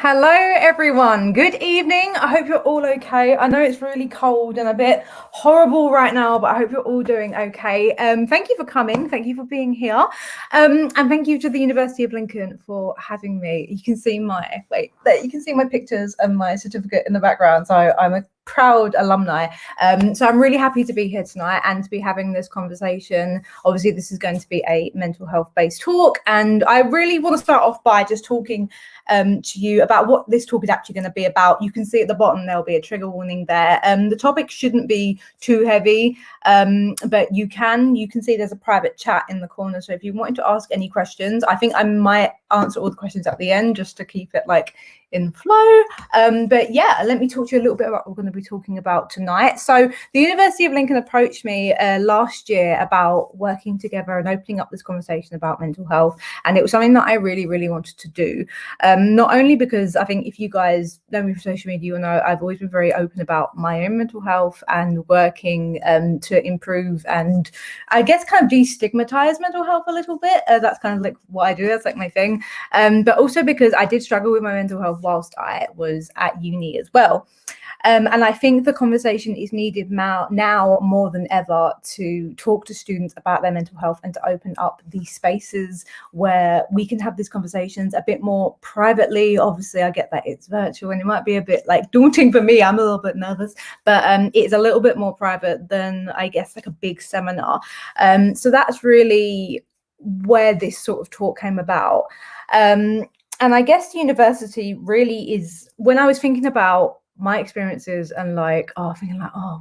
Hello, everyone. Good evening. I hope you're all okay. I know it's really cold and a bit horrible right now, but I hope you're all doing okay. Thank you for coming. Thank you for being here. And thank you to the University of Lincoln for having me. You can see my pictures and my certificate in the background. So I'm a proud alumni. So I'm really happy to be here tonight and to be having this conversation. Obviously, this is going to be a mental health based talk, and I really want to start off by just talking to you about what this talk is actually going to be about. You can see at the bottom there'll be a trigger warning there. The topic shouldn't be too heavy, but you can see there's a private chat in the corner. So if you wanted to ask any questions, I think I might answer all the questions at the end just to keep it like in flow. But yeah, let me talk to you a little bit about what we're going to be talking about tonight. So the University of Lincoln approached me last year about working together and opening up this conversation about mental health, and it was something that I really wanted to do. Not only because I think if you guys know me from social media, you'll know I've always been very open about my own mental health and working to improve and I guess kind of destigmatize mental health a little bit. That's kind of like what I do. That's like my thing. But also because I did struggle with my mental health whilst I was at uni as well. And I think the conversation is needed now more than ever to talk to students about their mental health and to open up these spaces where we can have these conversations a bit more privately. Obviously, I get that it's virtual and it might be a bit like daunting for me. I'm a little bit nervous, but it's a little bit more private than I guess like a big seminar. So that's really where this sort of talk came about. And I guess university really is, when I was thinking about my experiences and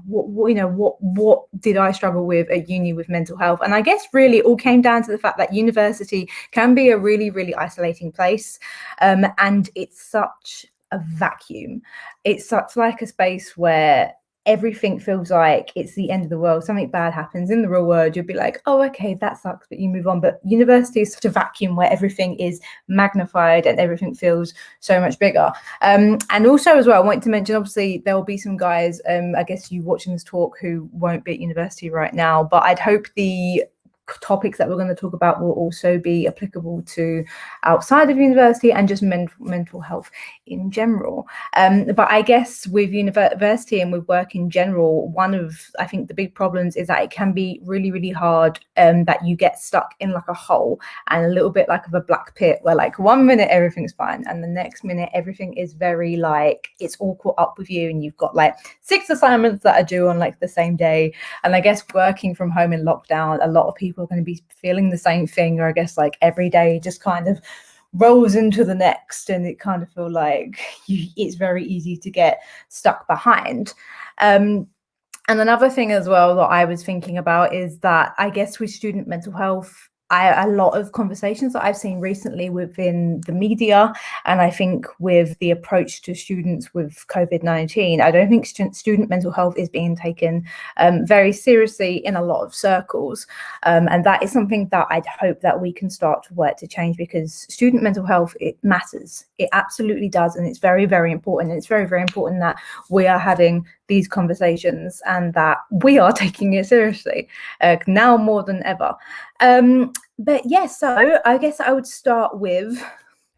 what did I struggle with at uni with mental health? And I guess really it all came down to the fact that university can be a really isolating place, and it's such a vacuum. It's such like a space where everything feels like it's the end of the world. Something bad happens in the real world, you'll be like, oh, okay, that sucks, but you move on. But university is such a vacuum where everything is magnified and everything feels so much bigger. And also as well, I wanted to mention, obviously there will be some guys, I guess you watching this talk who won't be at university right now, but I'd hope the topics that we're going to talk about will also be applicable to outside of university and just mental health in general. But I guess with university and with work in general, one of I think the big problems is that it can be really hard, that you get stuck in like a hole and a little bit like of a black pit where like 1 minute everything's fine and the next minute everything is very like it's all caught up with you and you've got like 6 assignments that are due on like the same day. And I guess working from home in lockdown, a lot of people are going to be feeling the same thing, or I guess like every day just kind of rolls into the next and it kind of feel like it's very easy to get stuck behind. And another thing as well that I was thinking about is that I guess with student mental health, a lot of conversations that I've seen recently within the media, and I think with the approach to students with COVID-19, I don't think student mental health is being taken very seriously in a lot of circles. And that is something that I'd hope that we can start to work to change, because student mental health, it matters. It absolutely does. And it's very important. And it's very important that we are having these conversations and that we are taking it seriously now more than ever. But yeah, so I guess I would start with,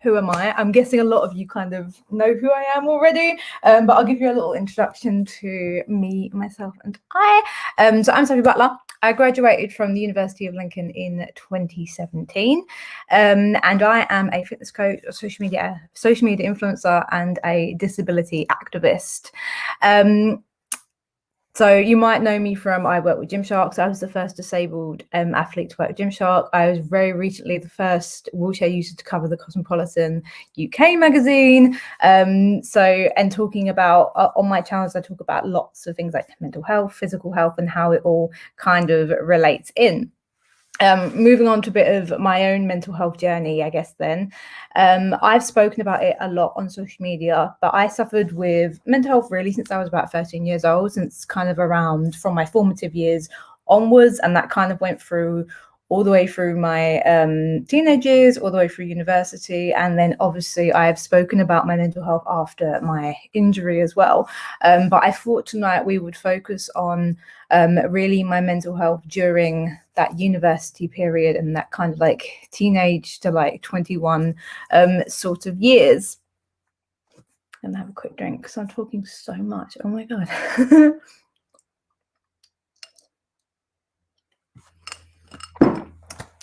who am I? I'm guessing a lot of you kind of know who I am already, but I'll give you a little introduction to me, myself, and I. So I'm Sophie Butler. I graduated from the University of Lincoln in 2017, and I am a fitness coach, a social media influencer, and a disability activist. So you might know me from, I work with Gymshark. I was the first disabled athlete to work with Gymshark. I was very recently the first wheelchair user to cover the Cosmopolitan UK magazine. And talking about, on my channels, I talk about lots of things like mental health, physical health, and how it all kind of relates in. Moving on to a bit of my own mental health journey, I guess then. I've spoken about it a lot on social media, but I suffered with mental health really since I was about 13 years old, since kind of around from my formative years onwards. And that kind of went through all the way through my teenage years, all the way through university. And then obviously I've spoken about my mental health after my injury as well. But I thought tonight we would focus on really my mental health during that university period and that kind of like teenage to like 21 sort of years. I'm gonna have a quick drink because I'm talking so much. Oh my god.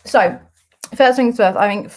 So, first things first, I think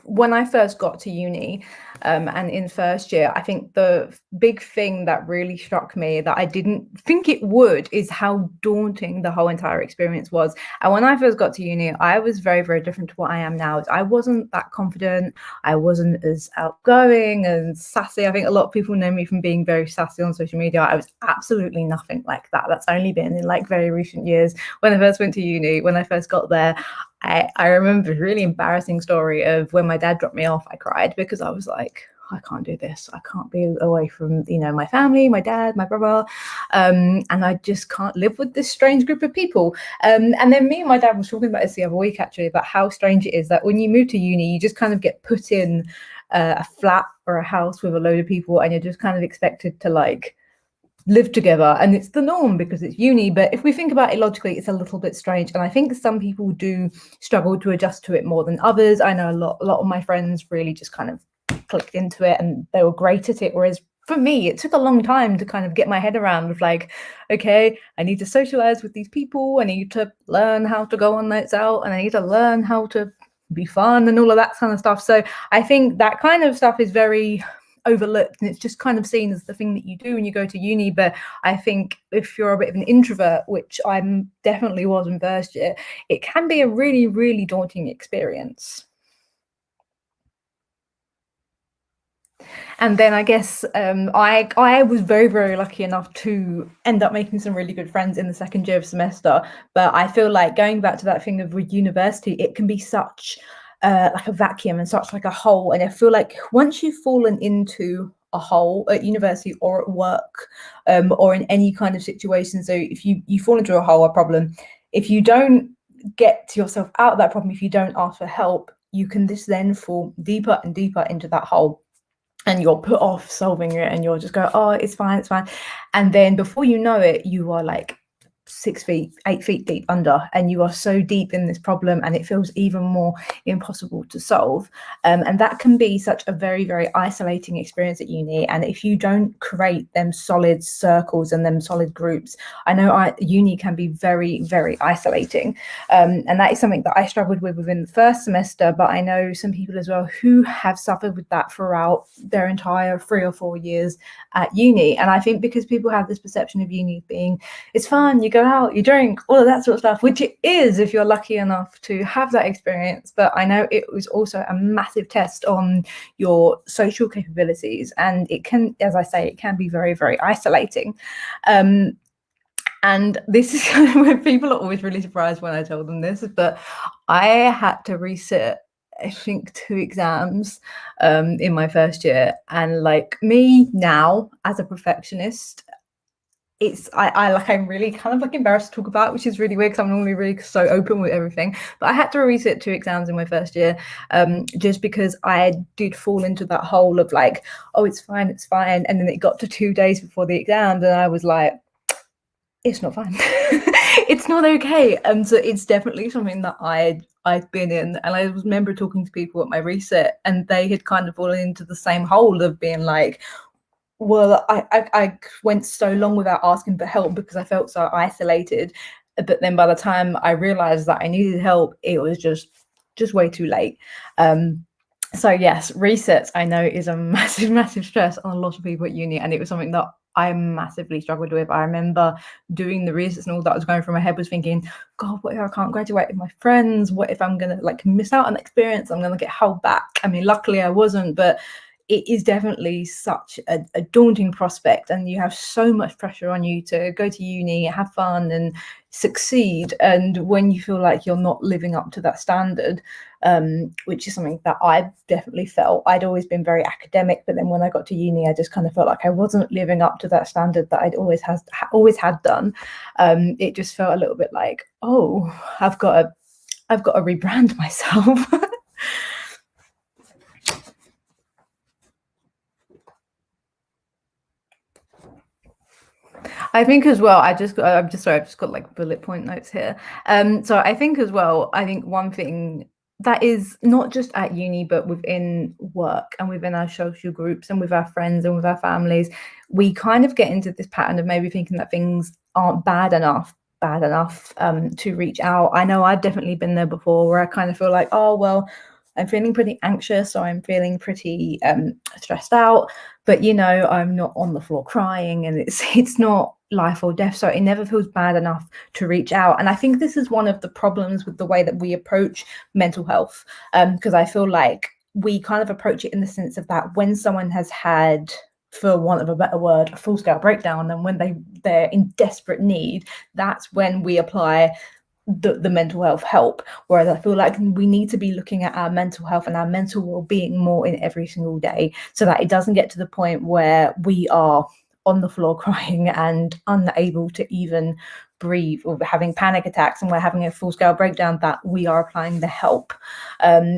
when I first got to uni and in first year, I think the big thing that really struck me that I didn't think it would is how daunting the whole entire experience was. And when I first got to uni, I was very, very different to what I am now. I wasn't that confident. I wasn't as outgoing and sassy. I think a lot of people know me from being very sassy on social media. I was absolutely nothing like that. That's only been in like very recent years. When I first went to uni, when I first got there, I remember a really embarrassing story of when my dad dropped me off. I cried because I was like, I can't do this. I can't be away from, my family, my dad, my brother. And I just can't live with this strange group of people. And then me and my dad was talking about this the other week, actually, about how strange it is that when you move to uni, you just kind of get put in a flat or a house with a load of people and you're just kind of expected to like live together, and it's the norm because it's uni. But if we think about it logically, it's a little bit strange, and I think some people do struggle to adjust to it more than others. I know a lot of my friends really just kind of clicked into it and they were great at it, whereas for me it took a long time to kind of get my head around with like, okay, I need to socialize with these people, I need to learn how to go on nights out, and I need to learn how to be fun and all of that kind of stuff. So I think that kind of stuff is very overlooked and it's just kind of seen as the thing that you do when you go to uni. But I think if you're a bit of an introvert, which I definitely was in first year, it can be a really, really daunting experience. And then I guess I was very, very lucky enough to end up making some really good friends in the second year of semester. But I feel like going back to that thing of university, it can be such like a vacuum and such like a hole. And I feel like once you've fallen into a hole at university or at work or in any kind of situation, so if you fall into a hole, a problem, if you don't get yourself out of that problem, if you don't ask for help, you can just then fall deeper and deeper into that hole, and you're put off solving it and you'll just go, oh, it's fine. And then before you know it, you are like 6 feet, 8 feet deep under, and you are so deep in this problem and it feels even more impossible to solve. And that can be such a very, very isolating experience at uni. And if you don't create them solid circles and them solid groups, I know uni can be very, very isolating. And that is something that I struggled with within the first semester, but I know some people as well who have suffered with that throughout their entire 3 or 4 years at uni. And I think because people have this perception of uni being, it's fun, you go out, you drink, all of that sort of stuff, which it is if you're lucky enough to have that experience. But I know it was also a massive test on your social capabilities, and it can, as I say, it can be very, very isolating. And this is kind of when people are always really surprised when I tell them this, but I had to resit, I think, 2 exams in my first year. And like me now as a perfectionist, I'm really kind of like embarrassed to talk about, which is really weird because I'm normally really so open with everything. But I had to resit 2 exams in my first year just because I did fall into that hole of like, oh, it's fine. And then it got to 2 days before the exams and I was like, it's not fine. It's not okay. And so it's definitely something that I've been in. And I remember talking to people at my reset and they had kind of fallen into the same hole of being like, well, I went so long without asking for help because I felt so isolated. But then by the time I realized that I needed help, it was just way too late. So yes, resets I know is a massive, massive stress on a lot of people at uni, and it was something that I massively struggled with. I remember doing the resets and all that was going through my head was thinking, God, what if I can't graduate with my friends? What if I'm gonna like miss out on the experience? I'm gonna get held back. I mean, luckily I wasn't, but it is definitely such a daunting prospect, and you have so much pressure on you to go to uni, have fun and succeed. And when you feel like you're not living up to that standard, which is something that I definitely felt. I'd always been very academic, but then when I got to uni, I just kind of felt like I wasn't living up to that standard that I'd always had done. It just felt a little bit like, oh, I've got to rebrand myself. I think as well, I'm just sorry, I've just got like bullet point notes here. So I think as well, I think one thing that is not just at uni, but within work and within our social groups and with our friends and with our families. We kind of get into this pattern of maybe thinking that things aren't bad enough to reach out. I know I've definitely been there before, where I kind of feel like, oh well, I'm feeling pretty anxious, or I'm feeling pretty stressed out, but I'm not on the floor crying, and it's not life or death, so it never feels bad enough to reach out. And I think this is one of the problems with the way that we approach mental health, because I feel like we kind of approach it in the sense of that when someone has had, for want of a better word, a full-scale breakdown, and when they're in desperate need, that's when we apply the mental health help. Whereas I feel like we need to be looking at our mental health and our mental well-being more in every single day, so that it doesn't get to the point where we are on the floor crying and unable to even breathe, or having panic attacks and we're having a full-scale breakdown, that we are applying the help.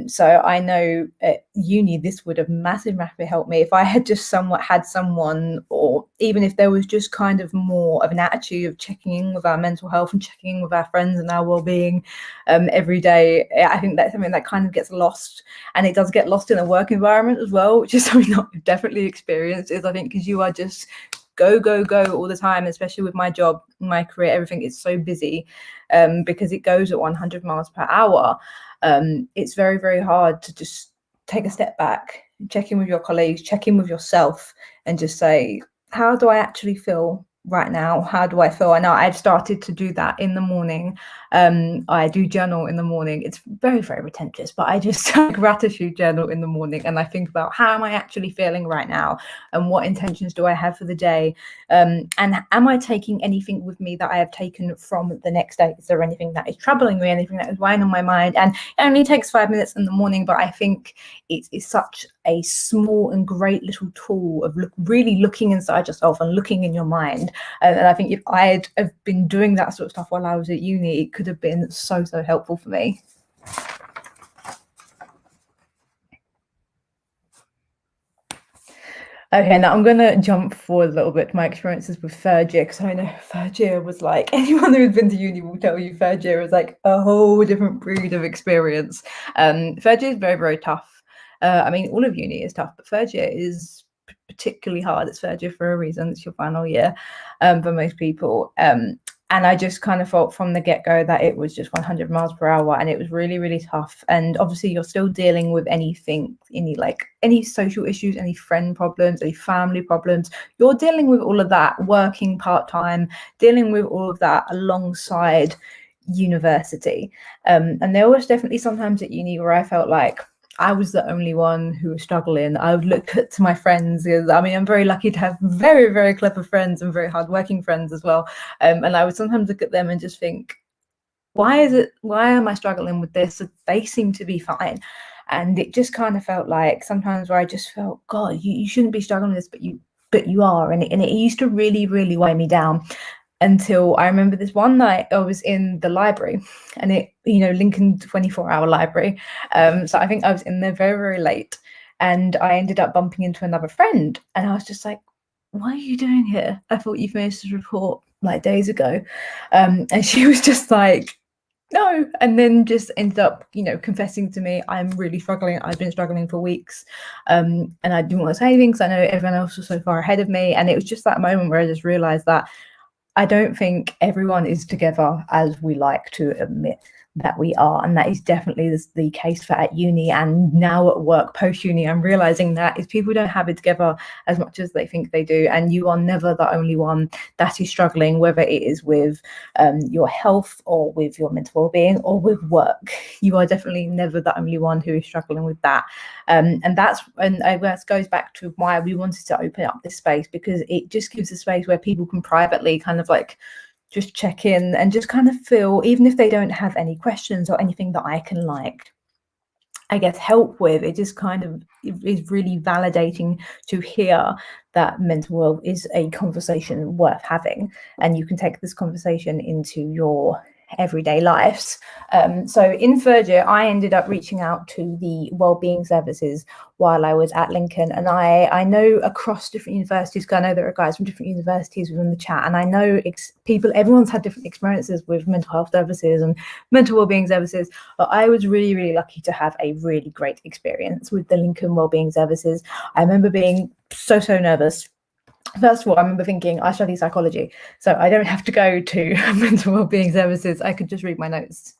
So I know at uni this would have massively helped me if I had just somewhat had someone, or even if there was just kind of more of an attitude of checking in with our mental health and checking in with our friends and our well-being every day. I think that's something that kind of gets lost, and it does get lost in the work environment as well, which is something that I've definitely experienced. Is I think because you are just go all the time, especially with my job, my career, everything is so busy, because it goes at 100 miles per hour. It's very, very hard to just take a step back, check in with your colleagues, check in with yourself, and just say, how do I actually feel right now? How do I feel? I know I've started to do that in the morning. I do journal in the morning. It's very, very pretentious, but I just gratitude journal in the morning, and I think about how am I actually feeling right now, and what intentions do I have for the day, and am I taking anything with me that I have taken from the next day? Is there anything that is troubling me, anything that is weighing on my mind? And it only takes 5 minutes in the morning, but I think it is such a small and great little tool of really looking inside yourself and looking in your mind. And I think if I had been doing that sort of stuff while I was at uni, it could have been so helpful for me. Okay, now I'm going to jump forward a little bit to my experiences with third year, because I know third year was like, anyone who's been to uni will tell you third year is like a whole different breed of experience. Third year is very, very tough. I mean, all of uni is tough, but third year is particularly hard. It's third year for a reason. It's your final year for most people. And I just kind of felt from the get-go that it was just 100 miles per hour, and it was really, really tough. And obviously you're still dealing with any social issues, any friend problems, any family problems. You're dealing with all of that, working part-time, dealing with all of that alongside university. And there was definitely sometimes at uni where I felt like I was the only one who was struggling. I would look to my friends, because I mean, I'm very lucky to have very, very clever friends and very hardworking friends as well. And I would sometimes look at them and just think, why am I struggling with this? They seem to be fine. And it just kind of felt like sometimes where I just felt, God, you shouldn't be struggling with this, but you are. And it used to really, really weigh me down. Until I remember this one night I was in the library, and Lincoln 24-hour library. So I think I was in there very, very late, and I ended up bumping into another friend, and I was just like, what are you doing here? I thought you finished this report like days ago. And she was just like, no, and then just ended up, confessing to me, I'm really struggling. I've been struggling for weeks. And I didn't want to say anything because I know everyone else was so far ahead of me. And it was just that moment where I just realized that I don't think everyone is together as we like to admit that we are, and that is definitely the case for at uni, and now at work post-uni. I'm realizing that is people don't have it together as much as they think they do, and you are never the only one that is struggling, whether it is with your health or with your mental well-being or with work. You are definitely never the only one who is struggling with that. And that goes back to why we wanted to open up this space, because it just gives a space where people can privately kind of like just check in and just kind of feel, even if they don't have any questions or anything that I can help with, it just kind of is really validating to hear that mental health is a conversation worth having, and you can take this conversation into your everyday lives. So in third year, I ended up reaching out to the wellbeing services while I was at Lincoln, and I know across different universities, because I know there are guys from different universities within the chat, and I know everyone's had different experiences with mental health services and mental wellbeing services, but I was really, really lucky to have a really great experience with the Lincoln wellbeing services. I remember being so nervous. First of all, I remember thinking, I study psychology, so I don't have to go to mental wellbeing services. I could just read my notes,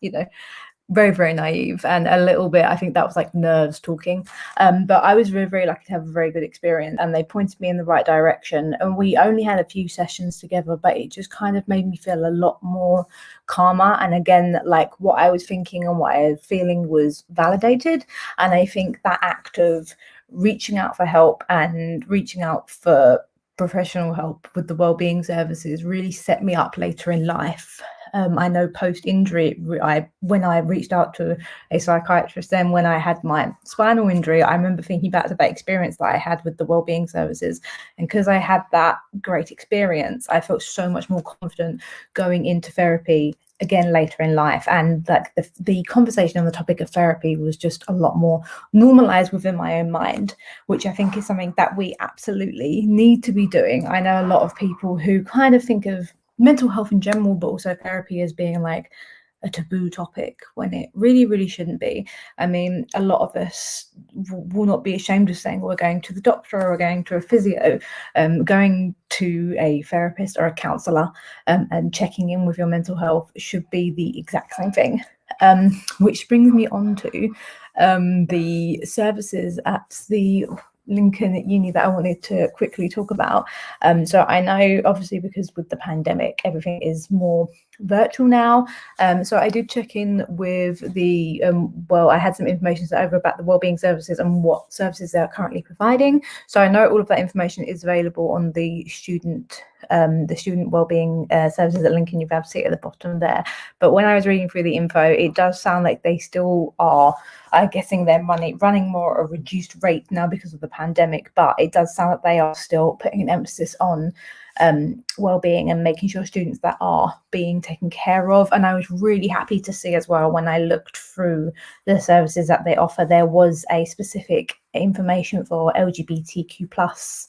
very, very naive and a little bit, I think that was like nerves talking. But I was very, very lucky to have a very good experience, and they pointed me in the right direction. And we only had a few sessions together, but it just kind of made me feel a lot more calmer. And again, like what I was thinking and what I was feeling was validated. And I think that act of reaching out for help and reaching out for professional help with the wellbeing services really set me up later in life. I know post-injury, when I reached out to a psychiatrist, then when I had my spinal injury, I remember thinking back to that experience that I had with the wellbeing services. And because I had that great experience, I felt so much more confident going into therapy again later in life. And like the conversation on the topic of therapy was just a lot more normalized within my own mind, which I think is something that we absolutely need to be doing. I know a lot of people who kind of think of mental health in general, but also therapy as being like a taboo topic, when it really, really shouldn't be. I mean, a lot of us will not be ashamed of saying we're going to the doctor or we're going to a physio, going to a therapist or a counsellor, and checking in with your mental health should be the exact same thing. Which brings me on to the services at the Lincoln Uni that I wanted to quickly talk about. So I know, obviously, because with the pandemic, everything is more virtual now. So I did check in with the, I had some information over about the wellbeing services and what services they're currently providing. So I know all of that information is available on the student wellbeing services at Lincoln University at the bottom there. But when I was reading through the info, it does sound like they still are, I'm guessing they're running more at a reduced rate now because of the pandemic, but it does sound like they are still putting an emphasis on well-being and making sure students that are being taken care of. And I was really happy to see as well, when I looked through the services that they offer, there was a specific information for LGBTQ plus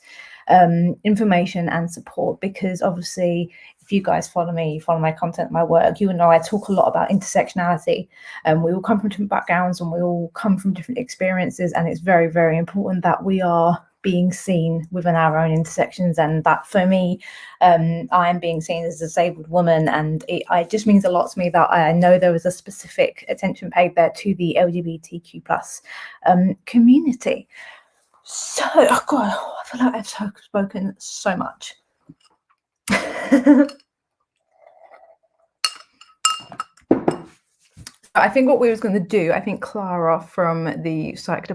information and support, because obviously if you guys follow my content, my work, you know I talk a lot about intersectionality, and we all come from different backgrounds and we all come from different experiences, and it's very, very important that we are being seen within our own intersections. And that for me, I am being seen as a disabled woman, and it just means a lot to me that I know there was a specific attention paid there to the LGBTQ plus community. So, oh God, I feel like I've spoken so much. I think what we was going to do, I think Clara from the psychology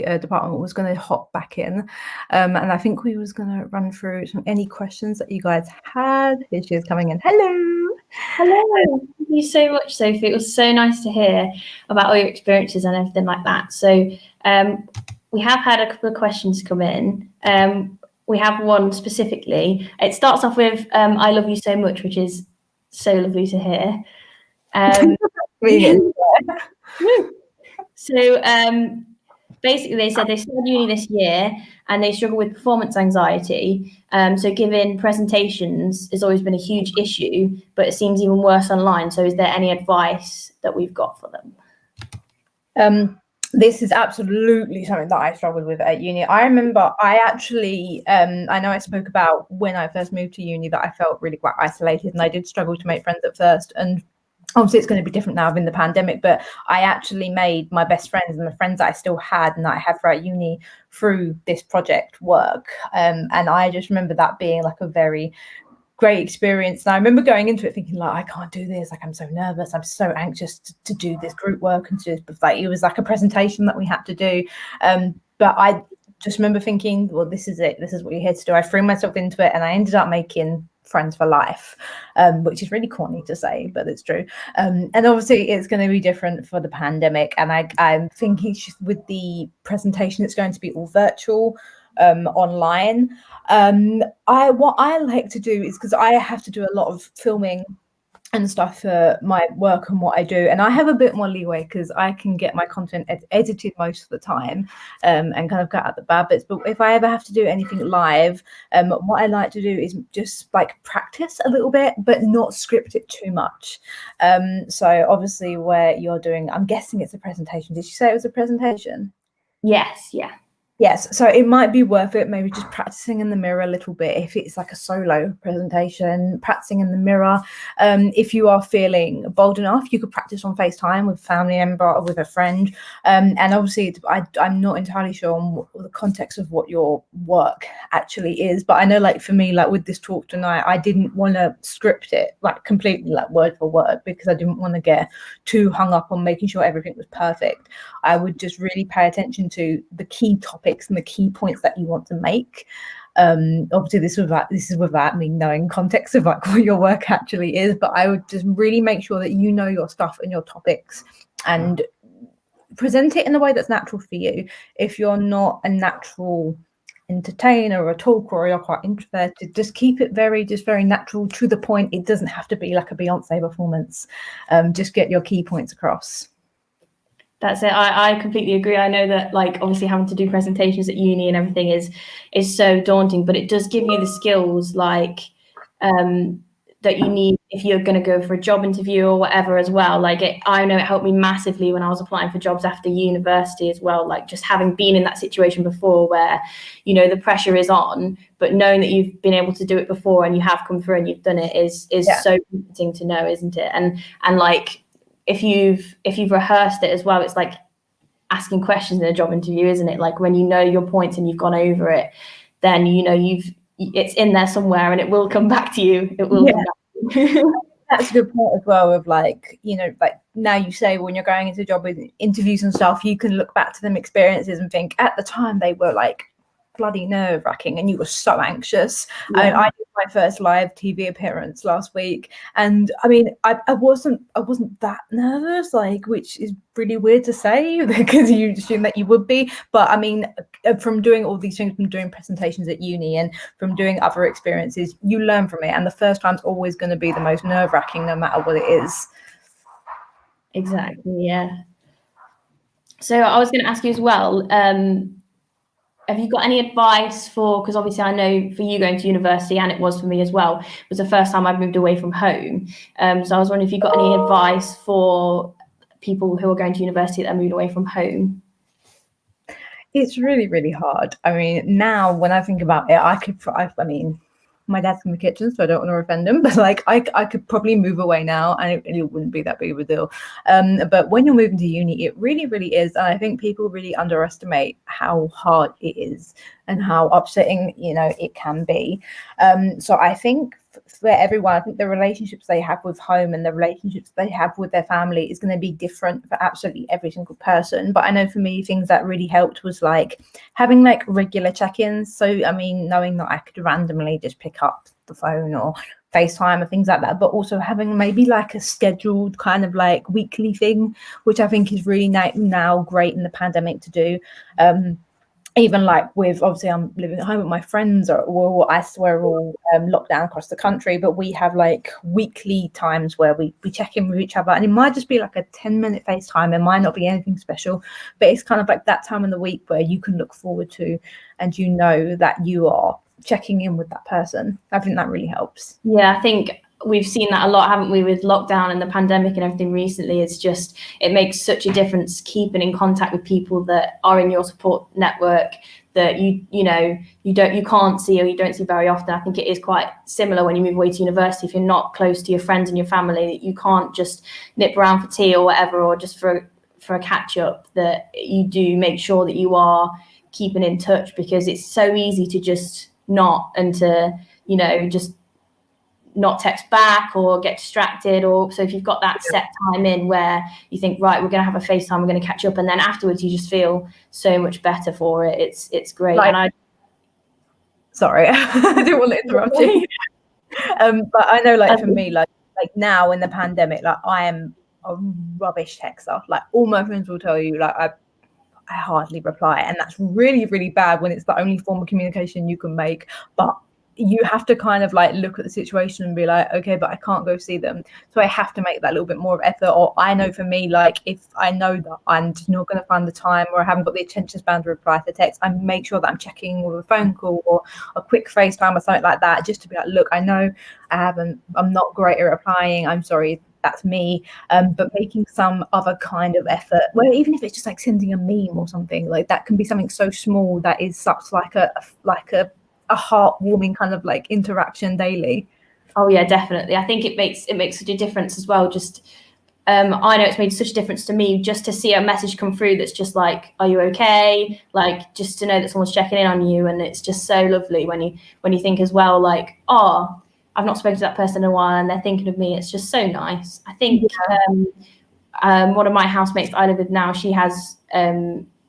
department was going to hop back in, and I think we was going to run through any questions that you guys had. Here she is coming in. Hello. Thank you so much, Sophie. It was so nice to hear about all your experiences and everything like that. So we have had a couple of questions come in. We have one specifically. It starts off with I love you so much, which is so lovely to hear. So basically they said they started uni this year and they struggle with performance anxiety. So giving presentations has always been a huge issue, but it seems even worse online. So is there any advice that we've got for them? This is absolutely something that I struggled with at uni. I remember I actually, I know I spoke about when I first moved to uni that I felt really quite isolated, and I did struggle to make friends at first. And obviously it's going to be different now in the pandemic, but I actually made my best friends and the friends that I still had and that I had throughout uni through this project work. And I just remember that being like a very great experience. And I remember going into it thinking like, I can't do this. Like, I'm so nervous. I'm so anxious to do this group work and to just like, it was like a presentation that we had to do. But I just remember thinking, well, this is it. This is what you're here to do. I threw myself into it and I ended up making friends for life, which is really corny to say, but it's true. And obviously it's going to be different for the pandemic. And I'm thinking with the presentation, it's going to be all virtual, online. What I like to do is, because I have to do a lot of filming and stuff for my work and what I do, and I have a bit more leeway because I can get my content edited most of the time, and kind of cut out the bad bits. But if I ever have to do anything live, what I like to do is just like practice a little bit, but not script it too much. So obviously, where you're doing, I'm guessing it's a presentation. Did you say it was a presentation? Yes, yeah. Yes, so it might be worth it, maybe just practicing in the mirror a little bit if it's like a solo presentation, practicing in the mirror. If you are feeling bold enough, you could practice on FaceTime with a family member or with a friend. And obviously, I'm not entirely sure on what the context of what your work actually is, but I know, like for me, like with this talk tonight, I didn't want to script it like completely like word for word because I didn't want to get too hung up on making sure everything was perfect. I would just really pay attention to the key topics and the key points that you want to make. Obviously this is without me knowing context of like what your work actually is, but I would just really make sure that you know your stuff and your topics and present it in a way that's natural for you. If you're not a natural entertainer or a talker, or you're quite introverted, just keep it very natural, to the point. It doesn't have to be like a Beyonce performance. Just get your key points across. That's it. I completely agree. I know that, like, obviously having to do presentations at uni and everything is so daunting, but it does give you the skills like that you need if you're going to go for a job interview or whatever as well. Like I know it helped me massively when I was applying for jobs after university as well. Like just having been in that situation before where, you know, the pressure is on, but knowing that you've been able to do it before and you have come through and you've done it is so comforting to know, isn't it? And like, if you've rehearsed it as well, it's like asking questions in a job interview, isn't it? Like when you know your points and you've gone over it, then you know it's in there somewhere and it will come back to you. It will come back to you. That's a good point as well, of like, you know, like now you say when you're going into job interviews and stuff, you can look back to them experiences and think at the time they were like bloody nerve-wracking and you were so anxious. I did my first live TV appearance last week, and I mean I wasn't that nervous, like, which is really weird to say because you assume that you would be, but I mean from doing all these things, from doing presentations at uni and from doing other experiences, you learn from it, and the first time's always going to be the most nerve-wracking no matter what it is. Exactly, yeah. So I was going to ask you as well, have you got any advice for, because obviously I know for you going to university, and it was for me as well, it was the first time I've moved away from home. So I was wondering if you got any advice for people who are going to university that moved away from home. It's really, really hard. I mean, now when I think about it, I mean, my dad's in the kitchen, so I don't want to offend him, but like I could probably move away now and it wouldn't be that big of a deal. But when you're moving to uni, it really, really is. And I think people really underestimate how hard it is and how upsetting, you know, it can be. So I think for everyone, I think the relationships they have with home and the relationships they have with their family is going to be different for absolutely every single person. But I know for me, things that really helped was like having like regular check-ins. So I mean, knowing that I could randomly just pick up the phone or FaceTime or things like that, but also having maybe like a scheduled kind of like weekly thing, which I think is really now great in the pandemic to do. Even like with, obviously I'm living at home with my friends, we're all locked down across the country, but we have like weekly times where we check in with each other, and it might just be like a 10-minute FaceTime. It might not be anything special, but it's kind of like that time in the week where you can look forward to, and you know that you are checking in with that person. I think that really helps. Yeah, I think we've seen that a lot, haven't we, with lockdown and the pandemic and everything recently. It's just, it makes such a difference keeping in contact with people that are in your support network that you can't see, or you don't see very often. I think it is quite similar when you move away to university. If you're not close to your friends and your family, you can't just nip around for tea or whatever, or just for a catch up, that you do make sure that you are keeping in touch, because it's so easy to just not, and to, you know, just not text back or get distracted. Or so if you've got that set time in where you think, right, we're going to have a FaceTime, we're going to catch up, and then afterwards you just feel so much better for it. It's great. Like, and sorry, I didn't want to interrupt you. But I know, like for me, like now in the pandemic, like I am a rubbish texter. Like all my friends will tell you, like I hardly reply, and that's really, really bad when it's the only form of communication you can make. But you have to kind of like look at the situation and be like, okay, but I can't go see them, so I have to make that little bit more of effort. Or I know for me, like if I know that I'm just not going to find the time, or I haven't got the attention span to reply to text, I make sure that I'm checking with a phone call or a quick FaceTime or something like that, just to be like, look, I know I'm not great at replying, I'm sorry, that's me. But making some other kind of effort, well, even if it's just like sending a meme or something, like that can be something so small that is such like a heartwarming kind of like interaction daily. Oh yeah, definitely. I think it makes such a difference as well. Just I know it's made such a difference to me just to see a message come through that's just like, are you okay? Like just to know that someone's checking in on you, and it's just so lovely when you think as well, like, oh, I've not spoken to that person in a while and they're thinking of me. It's just so nice. I think one of my housemates that I live with now, she has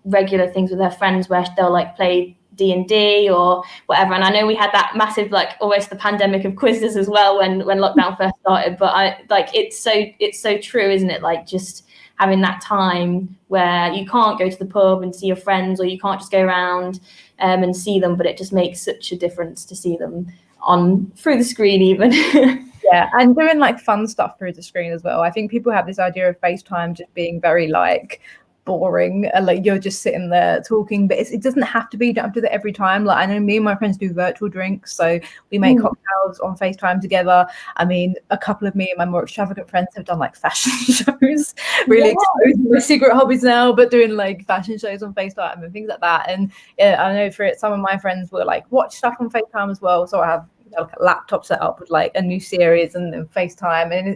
regular things with her friends where they'll like play D&D or whatever, and I know we had that massive like almost the pandemic of quizzes as well when lockdown first started, but I like it's so true, isn't it? Like just having that time where you can't go to the pub and see your friends, or you can't just go around and see them, but it just makes such a difference to see them on through the screen even. Yeah, and doing like fun stuff through the screen as well. I think people have this idea of FaceTime just being very like boring, like you're just sitting there talking, but it doesn't have to be. You don't have to do that every time. Like I know me and my friends do virtual drinks, so we make cocktails on FaceTime together. I mean, a couple of me and my more extravagant friends have done like fashion shows, really exposing my secret hobbies now, but doing like fashion shows on FaceTime and things like that. And yeah, I know for it, some of my friends will like watch stuff on FaceTime as well, so I have like a laptop set up with like a new series and FaceTime, and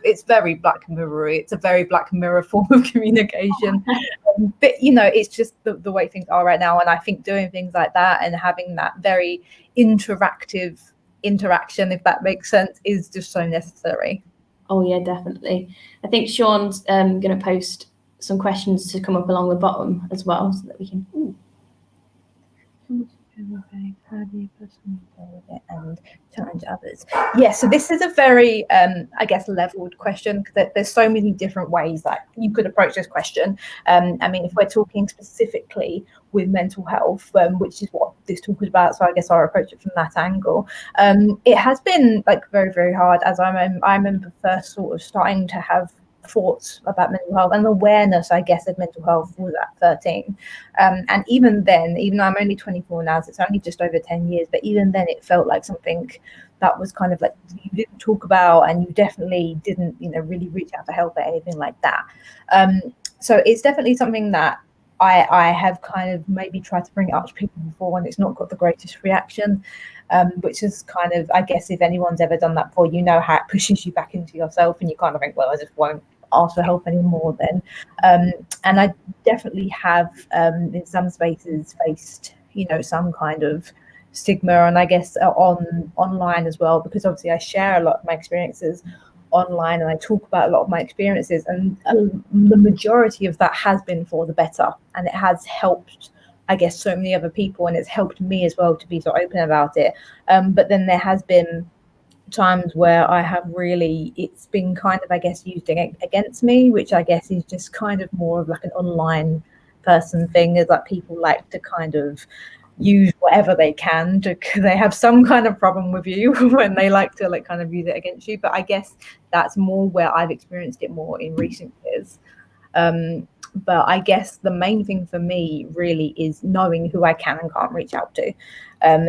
it's very Black Mirror-y. It's a very Black Mirror form of communication. But you know, it's just the way things are right now, and I think doing things like that and having that very interactive interaction, if that makes sense, is just so necessary. Oh yeah, definitely. I think Sean's going to post some questions to come up along the bottom as well, so that we can. How do you personally deal with it and challenge others? Yeah, so this is a very, I guess, leveled question, because there's so many different ways that you could approach this question. I mean, if we're talking specifically with mental health, which is what this talk is about, so I guess I'll approach it from that angle. It has been like very, very hard, as I remember first sort of starting to have thoughts about mental health and awareness, I guess, of mental health was at 13. And even then, even though I'm only 24 now, so it's only just over 10 years, but even then it felt like something that was kind of like you didn't talk about, and you definitely didn't, really reach out for help or anything like that. So it's definitely something that I have kind of maybe tried to bring it up to people before, and it's not got the greatest reaction, which is kind of, I guess, if anyone's ever done that before, how it pushes you back into yourself, and you kind of think, well, I just won't ask for help anymore then. And I definitely have in some spaces faced some kind of stigma, and I guess online as well, because obviously I share a lot of my experiences online and I talk about a lot of my experiences, and the majority of that has been for the better, and it has helped, I guess, so many other people, and it's helped me as well to be so open about it. But then there has been times where I have really, it's been kind of, I guess, used against me, which I guess is just kind of more of like an online person thing, is that people like to kind of use whatever they can because they have some kind of problem with you when they like to like kind of use it against you. But I guess that's more where I've experienced it more in recent years. But I guess the main thing for me really is knowing who I can and can't reach out to.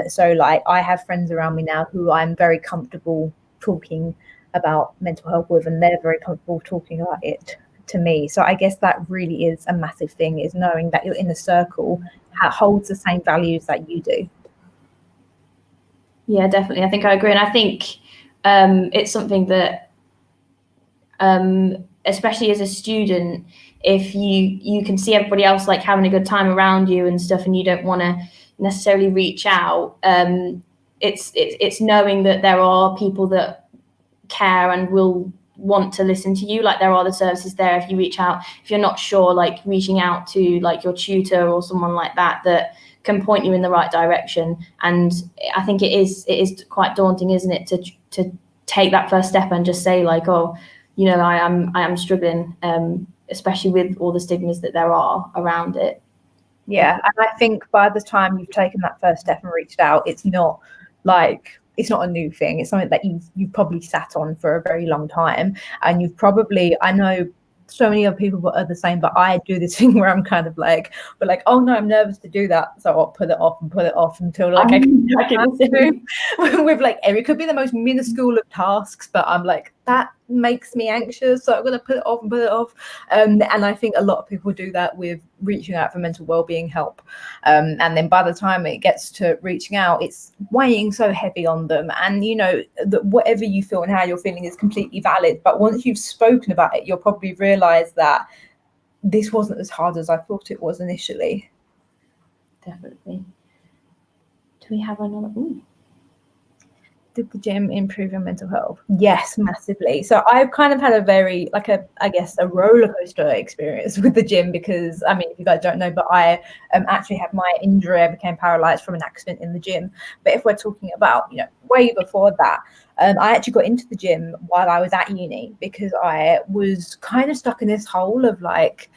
So like I have friends around me now who I'm very comfortable talking about mental health with, and they're very comfortable talking about it to me. So I guess that really is a massive thing, is knowing that you're in a circle that holds the same values that you do. Yeah, definitely. I think I agree. And I think it's something that, especially as a student, if you can see everybody else like having a good time around you and stuff, and you don't want to necessarily reach out, it's knowing that there are people that care and will want to listen to you. Like there are the services there if you reach out, if you're not sure, like reaching out to like your tutor or someone like that can point you in the right direction. And I think it is quite daunting, isn't it, to take that first step and just say like, oh, I am struggling, especially with all the stigmas that there are around it. Yeah, and I think by the time you've taken that first step and reached out, it's not like, it's not a new thing. It's something that you've probably sat on for a very long time, and you've probably, I know so many other people are the same, but I do this thing where I'm kind of like, but like, oh no, I'm nervous to do that, so I'll put it off and put it off until like I can with like it could be the most minuscule of tasks, but I'm like, that makes me anxious, so I'm gonna put it off and put it off. And I think a lot of people do that with reaching out for mental well-being help, and then by the time it gets to reaching out, it's weighing so heavy on them. And you know that whatever you feel and how you're feeling is completely valid, but once you've spoken about it, you'll probably realize that this wasn't as hard as I thought it was initially. Definitely. Do we have another? Ooh. Did the gym improve your mental health? Yes, massively. So I've kind of had a very, like I guess a roller coaster experience with the gym, because I mean, if you guys don't know, but I actually had my injury. I became paralyzed from an accident in the gym. But if we're talking about, you know, way before that, I actually got into the gym while I was at uni, because I was kind of stuck in this hole of like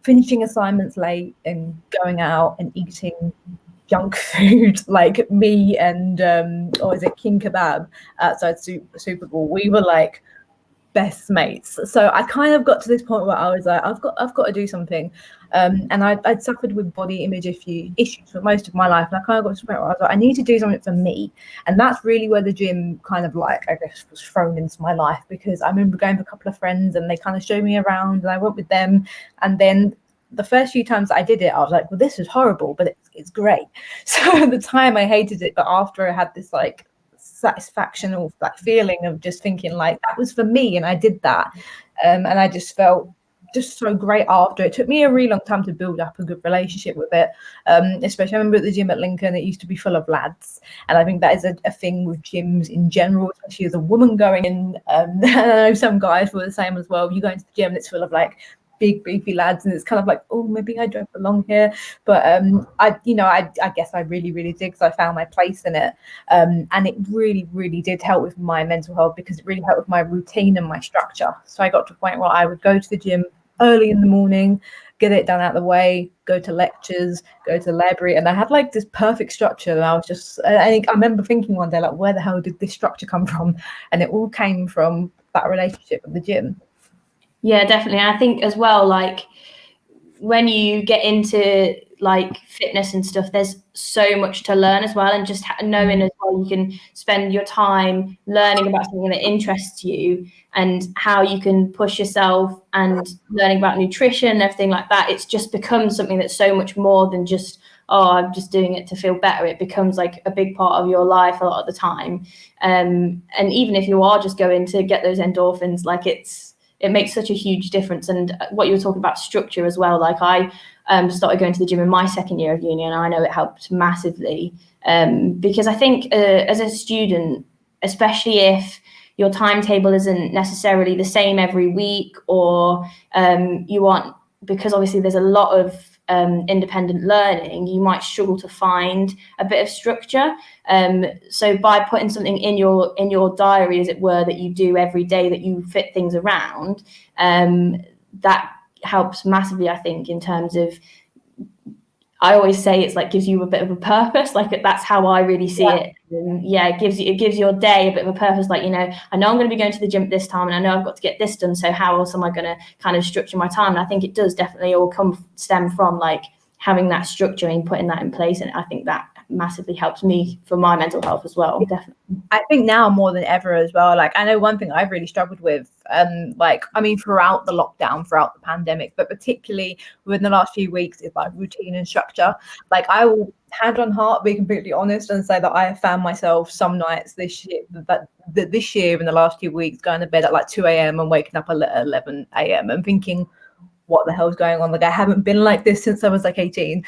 finishing assignments late and going out and eating junk food. Like me and or is it King Kebab outside Super Bowl, we were like best mates. So I kind of got to this point where I was like, I've got to do something. And I'd suffered with body image issues for most of my life, and I kind of got to the point where I was like, I need to do something for me. And that's really where the gym kind of like, I guess, was thrown into my life, because I remember going with a couple of friends and they kind of showed me around and I went with them. And then the first few times I did it, I was like, well, this is horrible, but it's great. So at the time I hated it, but after I had this like satisfaction or that feeling of just thinking like that was for me and I did that, and I just felt just so great after. It took me a really long time to build up a good relationship with it, especially I remember at the gym at Lincoln, it used to be full of lads, and I think that is a thing with gyms in general, especially as a woman going in. And I know some guys were the same as well. You go into the gym and it's full of like big beefy lads, and it's kind of like, oh, maybe I don't belong here. But I guess I really did, because I found my place in it, and it really did help with my mental health, because it really helped with my routine and my structure. So I got to a point where I would go to the gym early in the morning, get it done out of the way, go to lectures, go to the library, and I had like this perfect structure. And I was just, I remember thinking one day, like, where the hell did this structure come from? And it all came from that relationship with the gym. Yeah, definitely. I think as well, like when you get into like fitness and stuff, there's so much to learn as well, and just knowing as well, you can spend your time learning about something that interests you and how you can push yourself, and learning about nutrition and everything like that. It's just becomes something that's so much more than just, oh, I'm just doing it to feel better. It becomes like a big part of your life a lot of the time, and even if you are just going to get those endorphins, like it makes such a huge difference. And what you were talking about, structure as well, like I started going to the gym in my second year of uni, and I know it helped massively, because I think as a student, especially if your timetable isn't necessarily the same every week, or you want, because obviously there's a lot of independent learning, you might struggle to find a bit of structure. So by putting something in your diary, as it were, that you do every day, that you fit things around, that helps massively, I think, in terms of, I always say it's like gives you a bit of a purpose. Like that's how I really see it. And it gives your day a bit of a purpose. Like, you know, I know I'm going to be going to the gym at this time, and I know I've got to get this done. So how else am I going to kind of structure my time? And I think it does definitely all stem from like having that structure and putting that in place. And I think that massively helps me for my mental health as well. Definitely. I think now more than ever as well. Like I know one thing I've really struggled with, throughout the lockdown, throughout the pandemic, but particularly within the last few weeks, is like routine and structure. Like I will hand on heart be completely honest and say that I have found myself some nights this year, that this year in the last 2 weeks, going to bed at like 2 a.m. and waking up at 11 a.m. and thinking, what the hell's going on? Like I haven't been like this since I was like 18.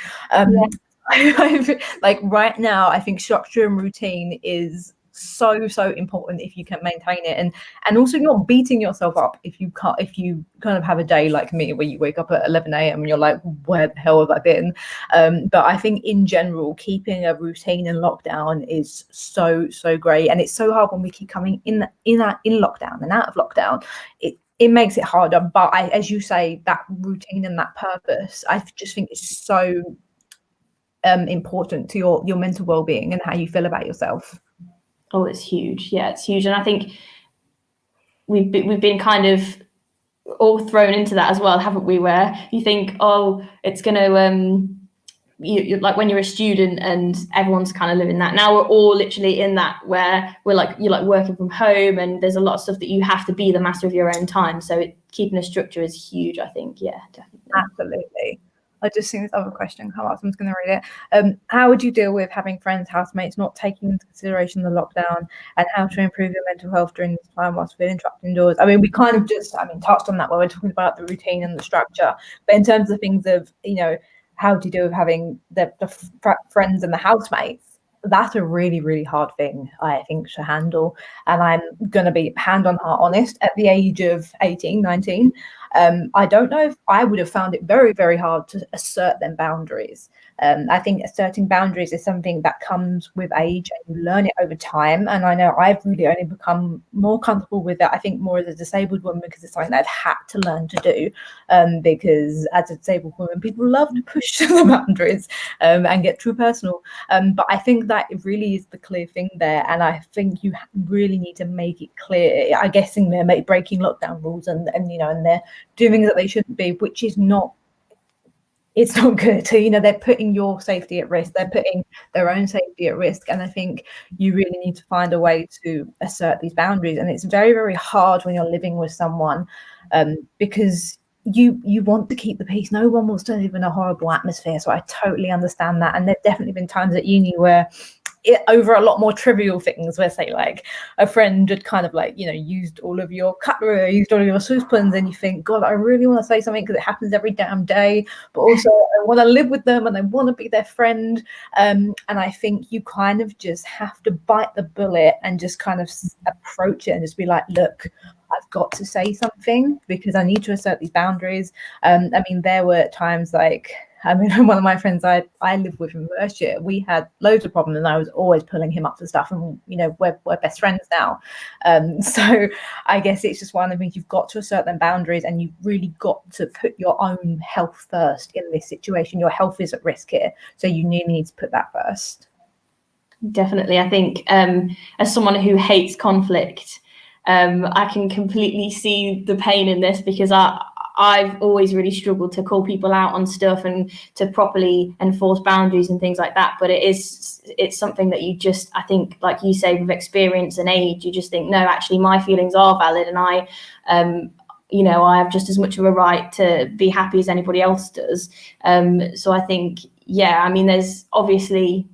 Like right now, I think structure and routine is so important if you can maintain it, and also not beating yourself up if you kind of have a day like me where you wake up at 11 a.m. and you're like, where the hell have I been? But I think in general, keeping a routine in lockdown is so great, and it's so hard when we keep coming in lockdown and out of lockdown. It makes it harder, but as you say, that routine and that purpose, I just think is so important to your mental well-being and how you feel about yourself. Oh, it's huge. Yeah, it's huge. And I think we've been kind of all thrown into that as well, haven't we? Where you think, oh, it's going to, you're like when you're a student and everyone's kind of living that. Now we're all literally in that where you're like working from home, and there's a lot of stuff that you have to be the master of your own time. So keeping a structure is huge, I think. Yeah, definitely. Absolutely. I just seen this other question come up, so I'm just going to read it. How would you deal with having friends, housemates not taking into consideration the lockdown, and how to improve your mental health during this time whilst feeling trapped indoors? I mean, we kind of just, touched on that when we're talking about the routine and the structure. But in terms of things of, how do you deal with having the friends and the housemates? That's a really, really hard thing, I think, to handle. And I'm going to be hand on heart honest, at the age of 18, 19, I don't know if I would have found it very, very hard to assert them boundaries. I think asserting boundaries is something that comes with age, and you learn it over time. And I know I've really only become more comfortable with that, I think, more as a disabled woman, because it's something that I've had to learn to do. Because as a disabled woman, people love to push the boundaries and get too personal. But I think that it really is the clear thing there. And I think you really need to make it clear. I'm guessing they're breaking lockdown rules and they're doing things that they shouldn't be, which is not, it's not good. So, they're putting your safety at risk. They're putting their own safety at risk. And I think you really need to find a way to assert these boundaries. And it's very, very hard when you're living with someone because you want to keep the peace. No one wants to live in a horrible atmosphere. So I totally understand that. And there've definitely been times at uni where over a lot more trivial things, where say like a friend had kind of used all of your cutlery, used all of your saucepans, and you think, God, I really want to say something because it happens every damn day, but also I want to live with them and I want to be their friend. And I think you kind of just have to bite the bullet and just kind of approach it and just be like, look, I've got to say something because I need to assert these boundaries. There were times one of my friends I lived with in first year, we had loads of problems and I was always pulling him up to stuff, and we're best friends now. So I guess it's just one of the things, you've got to assert them boundaries, and you've really got to put your own health first in this situation. Your health is at risk here, so you really need to put that first. Definitely. I think as someone who hates conflict, I can completely see the pain in this, because I've always really struggled to call people out on stuff and to properly enforce boundaries and things like that. But it's something that you just, I think, like you say, with experience and age, you just think, no, actually my feelings are valid, and I have just as much of a right to be happy as anybody else does. So I think, there's obviously,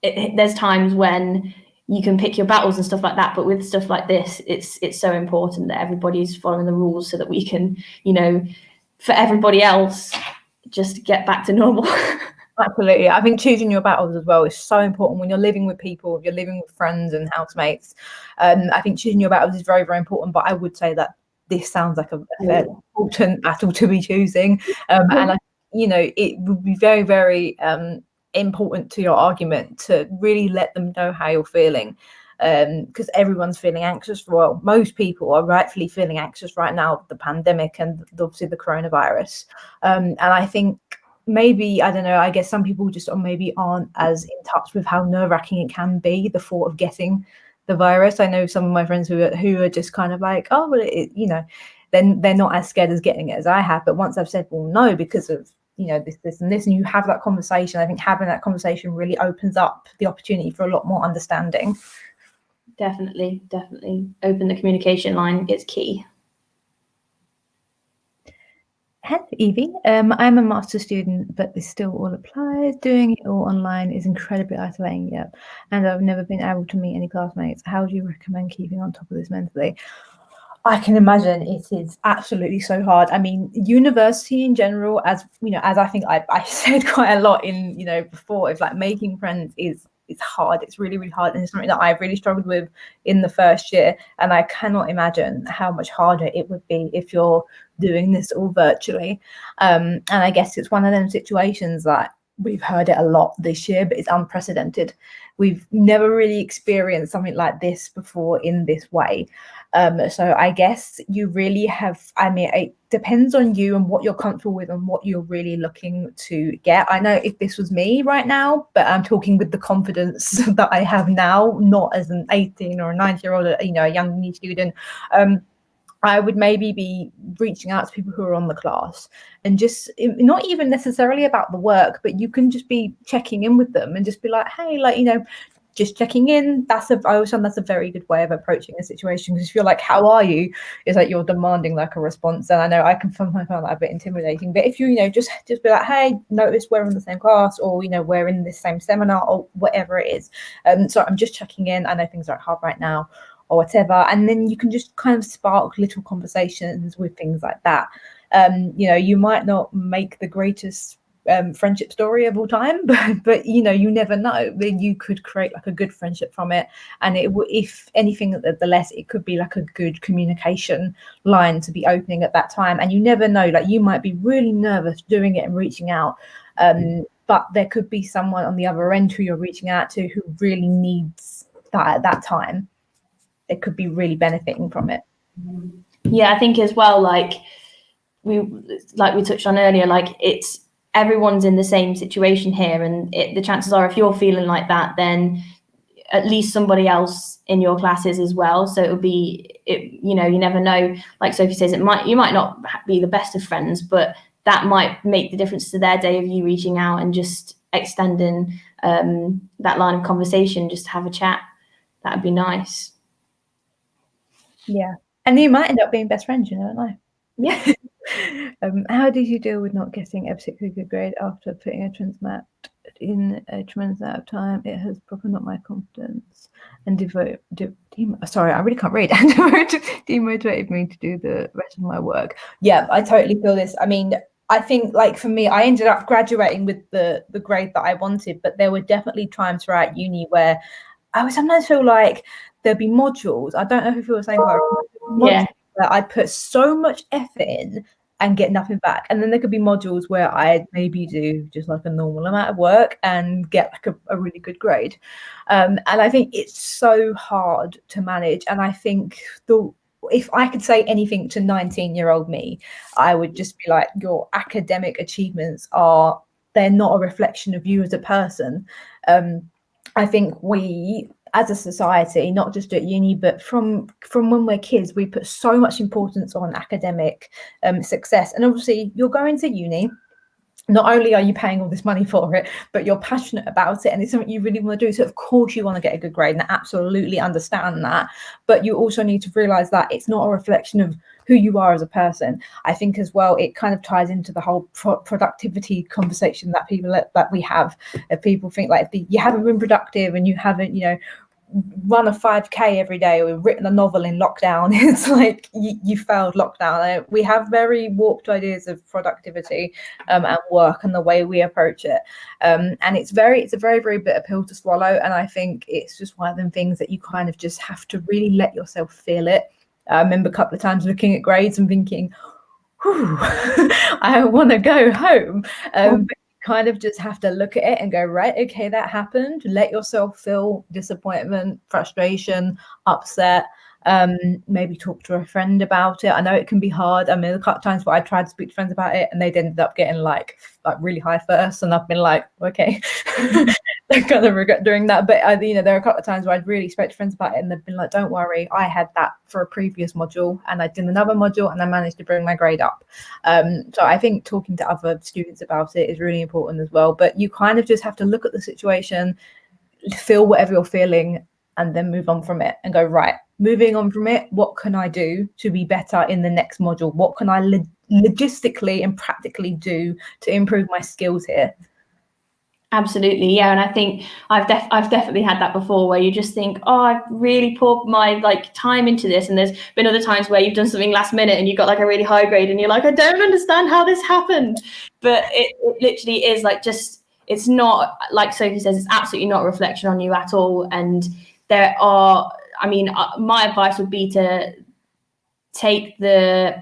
there's times when you can pick your battles and stuff like that, but with stuff like this, it's so important that everybody's following the rules so that we can, for everybody else, just get back to normal. Absolutely. I think choosing your battles as well is so important when you're living with people, if you're living with friends and housemates. I think choosing your battles is very, very important, but I would say that this sounds like a very important battle to be choosing. And it would be very, very important to your argument to really let them know how you're feeling, because everyone's feeling anxious. Well, most people are rightfully feeling anxious right now, the pandemic and obviously the coronavirus. And I think maybe, I don't know, I guess some people just maybe aren't as in touch with how nerve-wracking it can be, the thought of getting the virus. I know some of my friends who are just kind of like, oh, well, then they're not as scared as getting it as I have. But once I've said, well, no, because of this and this, and you have that conversation, I think having that conversation really opens up the opportunity for a lot more understanding. Definitely open the communication line. It's key. Hello, Evie. I'm a master's student, but this still all applies. Doing it all online is incredibly isolating, and I've never been able to meet any classmates. How do you recommend keeping on top of this mentally? I can imagine it is absolutely so hard. I mean, university in general, as I think I said quite a lot in before, is like making friends is hard. It's really, really hard, and it's something that I really struggled with in the first year. And I cannot imagine how much harder it would be if you're doing this all virtually. And I guess it's one of them situations that we've heard it a lot this year, but it's unprecedented. We've never really experienced something like this before in this way. So I guess you really have, I mean, it depends on you and what you're comfortable with and what you're really looking to get. I know if this was me right now, but I'm talking with the confidence that I have now, not as an 18 or a 19-year-old, a young uni student. I would maybe be reaching out to people who are on the class, and just not even necessarily about the work, but you can just be checking in with them and just be like, hey, just checking in. I always find that's a very good way of approaching a situation, because if you're like, how are you? It's like you're demanding like a response. And I know I can sometimes find that a bit intimidating, but if you, just be like, hey, notice we're in the same class, or, we're in the same seminar, or whatever it is. So I'm just checking in. I know things are hard right now, or whatever, and then you can just kind of spark little conversations with things like that. You might not make the greatest friendship story of all time, but you never know. Then you could create like a good friendship from it, and if anything, the less it could be like a good communication line to be opening at that time. And you never know, like you might be really nervous doing it and reaching out, but there could be someone on the other end who you're reaching out to who really needs that at that time. It could be really benefiting from it. Yeah, I think as well, like we touched on earlier, like it's everyone's in the same situation here, and the chances are if you're feeling like that, then at least somebody else in your class is as well. So you never know. Like Sophie says, you might not be the best of friends, but that might make the difference to their day of you reaching out and just extending that line of conversation, just to have a chat. That'd be nice. Yeah, and you might end up being best friends, you don't know. Yeah. How did you deal with not getting a particularly good grade after putting a transmat in a tremendous amount of time? It has probably not my confidence and sorry, I really can't read. Demotivated me to do the rest of my work. Yeah, I totally feel this. I mean, I think like for me, I ended up graduating with the grade that I wanted, but there were definitely times throughout uni where I would sometimes feel like there'd be modules. I don't know if you feel the same. Yeah. Where I put so much effort in and get nothing back. And then there could be modules where I maybe do just like a normal amount of work and get like a really good grade. And I think it's so hard to manage. And I think if I could say anything to 19-year-old me, I would just be like, your academic achievements they're not a reflection of you as a person. I think we, as a society, not just at uni, but from when we're kids, we put so much importance on academic success. And obviously, you're going to uni. Not only are you paying all this money for it, but you're passionate about it and it's something you really want to do. So of course you want to get a good grade, and I absolutely understand that. But you also need to realize that it's not a reflection of who you are as a person. I think as well, it kind of ties into the whole productivity conversation that we have. If people think like you haven't been productive and you haven't, run a 5K every day or written a novel in lockdown, it's like you failed lockdown. We have very warped ideas of productivity and work and the way we approach it, and it's a very, very bitter pill to swallow. And I think it's just one of them things that you kind of just have to really let yourself feel it. I remember a couple of times looking at grades and thinking, I want to go home. But kind of just have to look at it and go, right, okay, that happened. Let yourself feel disappointment, frustration, upset. Maybe talk to a friend about it. I know it can be hard. I mean, a couple of times where I tried to speak to friends about it and they'd ended up getting like really high first, and I've been like, okay. I kind of regret doing that. But there are a couple of times where I'd really spoke to friends about it and they've been like, don't worry, I had that for a previous module and I did another module and I managed to bring my grade up. So I think talking to other students about it is really important as well. But you kind of just have to look at the situation, feel whatever you're feeling, and then move on from it and go, right, moving on from it, what can I do to be better in the next module? What can I logistically and practically do to improve my skills here? Absolutely, yeah. And I think I've definitely had that before, where you just think, oh, I've really poured my time into this, and there's been other times where you've done something last minute and you got like a really high grade and you're like, I don't understand how this happened. But it literally is it's not, like Sophie says, it's absolutely not a reflection on you at all. And my advice would be to take the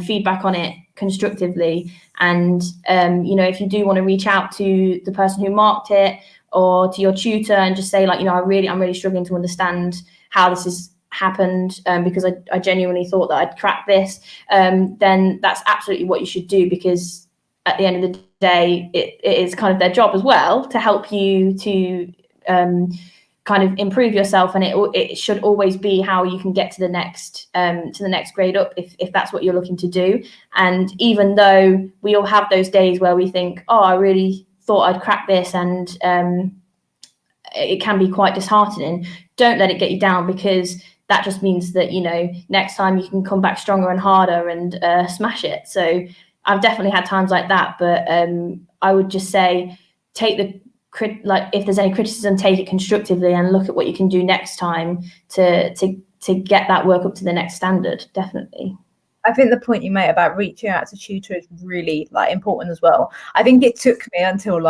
feedback on it constructively. And if you do want to reach out to the person who marked it or to your tutor and just say, like, I'm really struggling to understand how this has happened, because I genuinely thought that I'd cracked this, then that's absolutely what you should do, because at the end of the day, it is kind of their job as well to help you to kind of improve yourself, and it should always be how you can get to the next grade up, if that's what you're looking to do. And even though we all have those days where we think, oh, I really thought I'd crack this, and it can be quite disheartening, don't let it get you down, because that just means that next time you can come back stronger and harder and smash it. So I've definitely had times like that, but I would just say take the if there's any criticism, take it constructively and look at what you can do next time to get that work up to the next standard. Definitely. I think the point you made about reaching out to tutor is really important as well. I think it took me until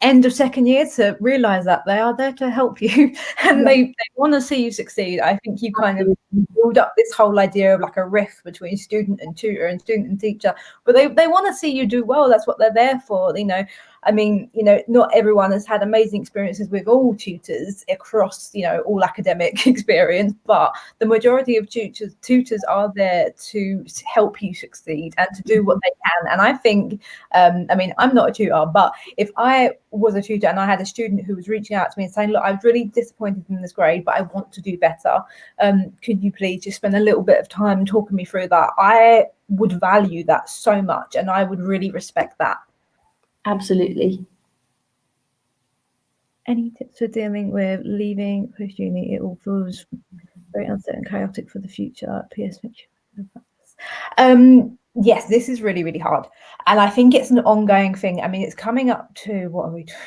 end of second year to realize that they are there to help you, and they want to see you succeed. I think you kind of build up this whole idea of a rift between student and tutor and student and teacher, but they want to see you do well. That's what they're there for. I mean, not everyone has had amazing experiences with all tutors across, all academic experience, but the majority of tutors are there to help you succeed and to do what they can. And I think, I mean, I'm not a tutor, but if I was a tutor and I had a student who was reaching out to me and saying, look, I was really disappointed in this grade, but I want to do better. Could you please just spend a little bit of time talking me through that? I would value that so much, and I would really respect that. Absolutely. Any tips for dealing with leaving post-uni? It all feels very uncertain and chaotic for the future. PS. Yes, this is really, really hard. And I think it's an ongoing thing. I mean, it's coming up to,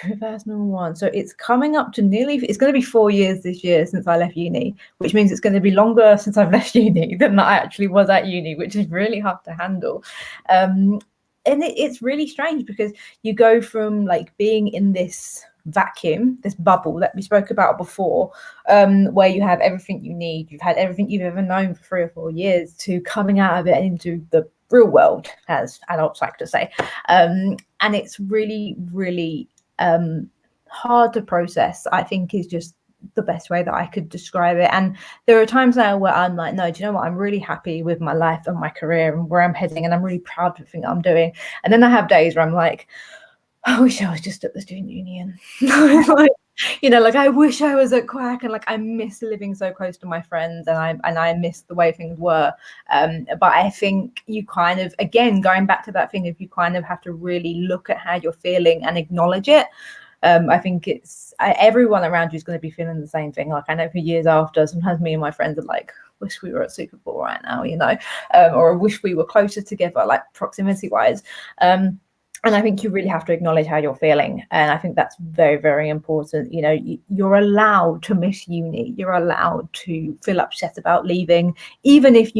2001. So it's coming up to it's going to be 4 years this year since I left uni, which means it's going to be longer since I've left uni than I actually was at uni, which is really hard to handle. And it's really strange, because you go from being in this vacuum, this bubble that we spoke about before, where you have everything you need, you've had everything you've ever known for 3 or 4 years, to coming out of it and into the real world, as adults like to say. And it's really, really hard to process, I think, is just the best way that I could describe it. And there are times now where I'm like, no, do you know what, I'm really happy with my life and my career and where I'm heading, and I'm really proud of everything I'm doing. And then I have days where I'm like, I wish I was just at the student union. I wish I was at Quack, and I miss living so close to my friends, and I miss the way things were. But I think you kind of, again, going back to that thing, if you kind of have to really look at how you're feeling and acknowledge it. I think everyone around you is going to be feeling the same thing. I know for years after, sometimes me and my friends are like, wish we were at Super Bowl right now, or I wish we were closer together, proximity wise. And I think you really have to acknowledge how you're feeling. And I think that's very, very important. You're allowed to miss uni. You're allowed to feel upset about leaving, even if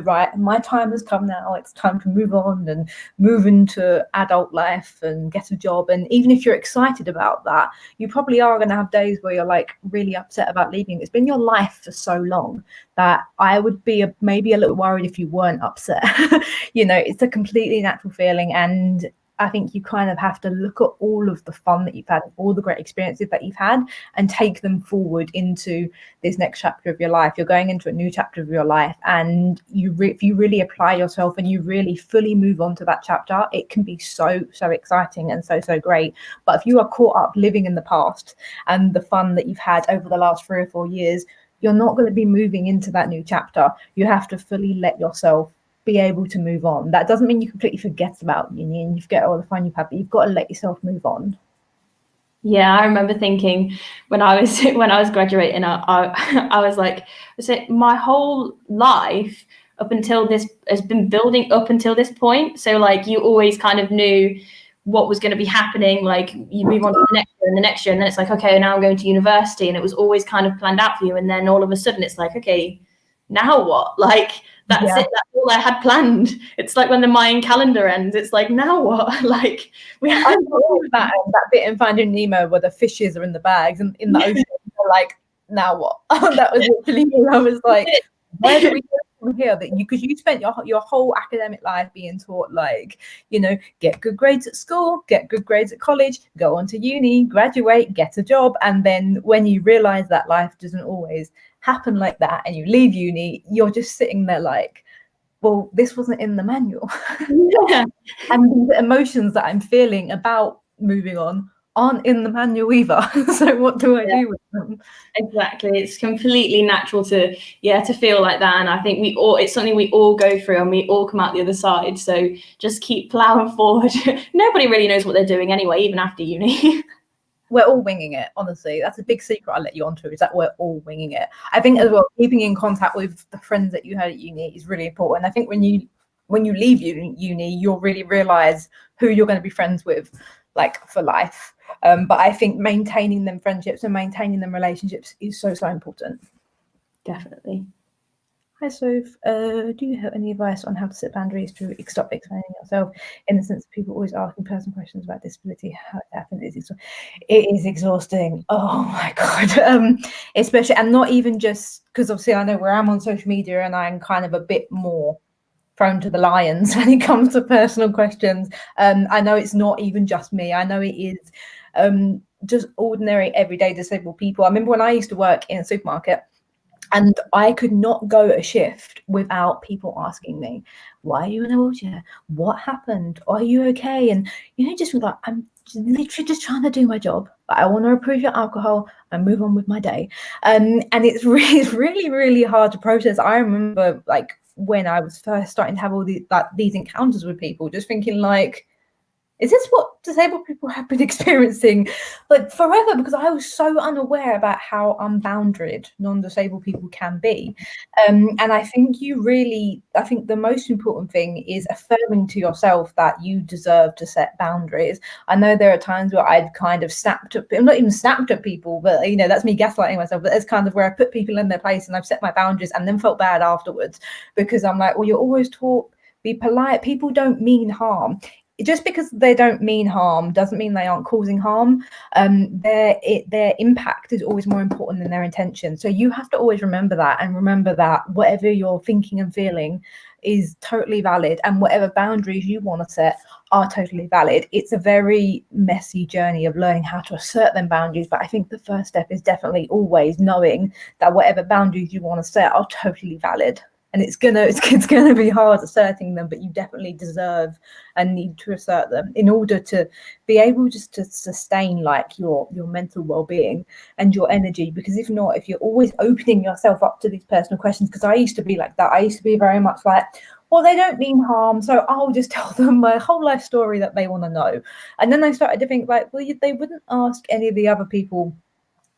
right, my time has come now. It's time to move on and move into adult life and get a job. And even if you're excited about that, you probably are going to have days where you're really upset about leaving. It's been your life for so long that I would be maybe a little worried if you weren't upset. It's a completely natural feeling. And I think you kind of have to look at all of the fun that you've had, all the great experiences that you've had, and take them forward into this next chapter of your life. You're going into a new chapter of your life, and if you really apply yourself and you really fully move on to that chapter, it can be so, so exciting and so, so great. But if you are caught up living in the past and the fun that you've had over the last 3 or 4 years, you're not going to be moving into that new chapter. You have to fully let yourself be able to move on. That doesn't mean you completely forget about uni and you forget all the fun you've had, but you've got to let yourself move on. Yeah, I remember thinking when I was graduating, I was like, my whole life up until this has been building up until this point. So you always kind of knew what was going to be happening. You move on to the next year and the next year, and then it's okay, now I'm going to university, and it was always kind of planned out for you. And then all of a sudden it's okay, now what? That's it. That's all I had planned. It's when the Mayan calendar ends. It's now what? We had that bit in Finding Nemo where the fishes are in the bags and in the ocean. Now what? That was literally me. I was like, where do we go here that because you spent your whole academic life being taught, like, you know, get good grades at school, get good grades at college, go on to uni, graduate, get a job. And then when you realize that life doesn't always happen like that and you leave uni, you're just sitting there like, well, this wasn't in the manual. Yeah. And the emotions that I'm feeling about moving on aren't in the manual either. So what do I do with them? Exactly. It's completely natural to feel like that. And I think it's something we all go through and we all come out the other side. So just keep plowing forward. Nobody really knows what they're doing anyway, even after uni. We're all winging it, honestly. That's a big secret I'll let you onto, is that we're all winging it. I think as well, keeping in contact with the friends that you had at uni is really important. I think when you leave uni, you'll really realize who you're going to be friends with, like, for life. But I think maintaining them friendships and maintaining them relationships is so important. Definitely. Hi, Soph. Do you have any advice on how to set boundaries to stop explaining yourself, in the sense of people always asking personal questions about disability? How it happens it is exhausting. Oh my God. Especially, and not even just because obviously I know where I'm on social media and I'm kind of a bit more prone to the lions when it comes to personal questions. I know it's not even just me. I know it is just ordinary, everyday disabled people. I remember when I used to work in a supermarket, and I could not go a shift without people asking me, why are you in a wheelchair? What happened? Are you okay? And, you know, just like, I'm literally just trying to do my job. I want to approve your alcohol and move on with my day. And it's really, really hard to process. I remember, like, when I was first starting to have all these encounters with people, just thinking, like, is this what disabled people have been experiencing like forever? Because I was so unaware about how unboundaried non-disabled people can be. And I think the most important thing is affirming to yourself that you deserve to set boundaries. I know there are times where I've kind of not even snapped at people, but, you know, that's me gaslighting myself. But that's kind of where I put people in their place and I've set my boundaries and then felt bad afterwards, because I'm like, well, you're always taught, be polite. People don't mean harm. Just because they don't mean harm doesn't mean they aren't causing harm. Their impact is always more important than their intention. So you have to always remember that, and remember that whatever you're thinking and feeling is totally valid, and whatever boundaries you want to set are totally valid. It's a very messy journey of learning how to assert them boundaries, but I think the first step is definitely always knowing that whatever boundaries you want to set are totally valid. And it's gonna be hard asserting them, but you definitely deserve and need to assert them in order to be able just to sustain, like, your mental well-being and your energy. Because if not, if you're always opening yourself up to these personal questions, because I used to be like that. I used to be very much like, well, they don't mean harm, so I'll just tell them my whole life story that they want to know. And then I started to think, like, well, they wouldn't ask any of the other people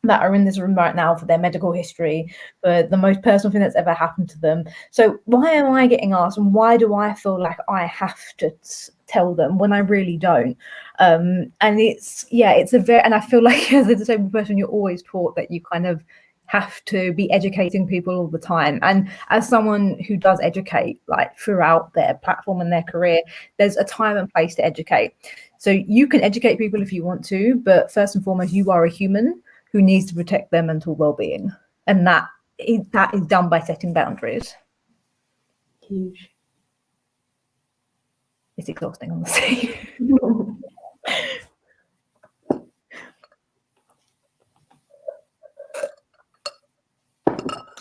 that are in this room right now for their medical history, for the most personal thing that's ever happened to them. So why am I getting asked, and why do I feel like I have to tell them when I really don't? And and I feel like as a disabled person, you're always taught that you kind of have to be educating people all the time. And as someone who does educate, like, throughout their platform and their career, there's a time and place to educate. So you can educate people if you want to, but first and foremost, you are a human who needs to protect their mental well-being, and that is done by setting boundaries. Huge. It's exhausting, honestly.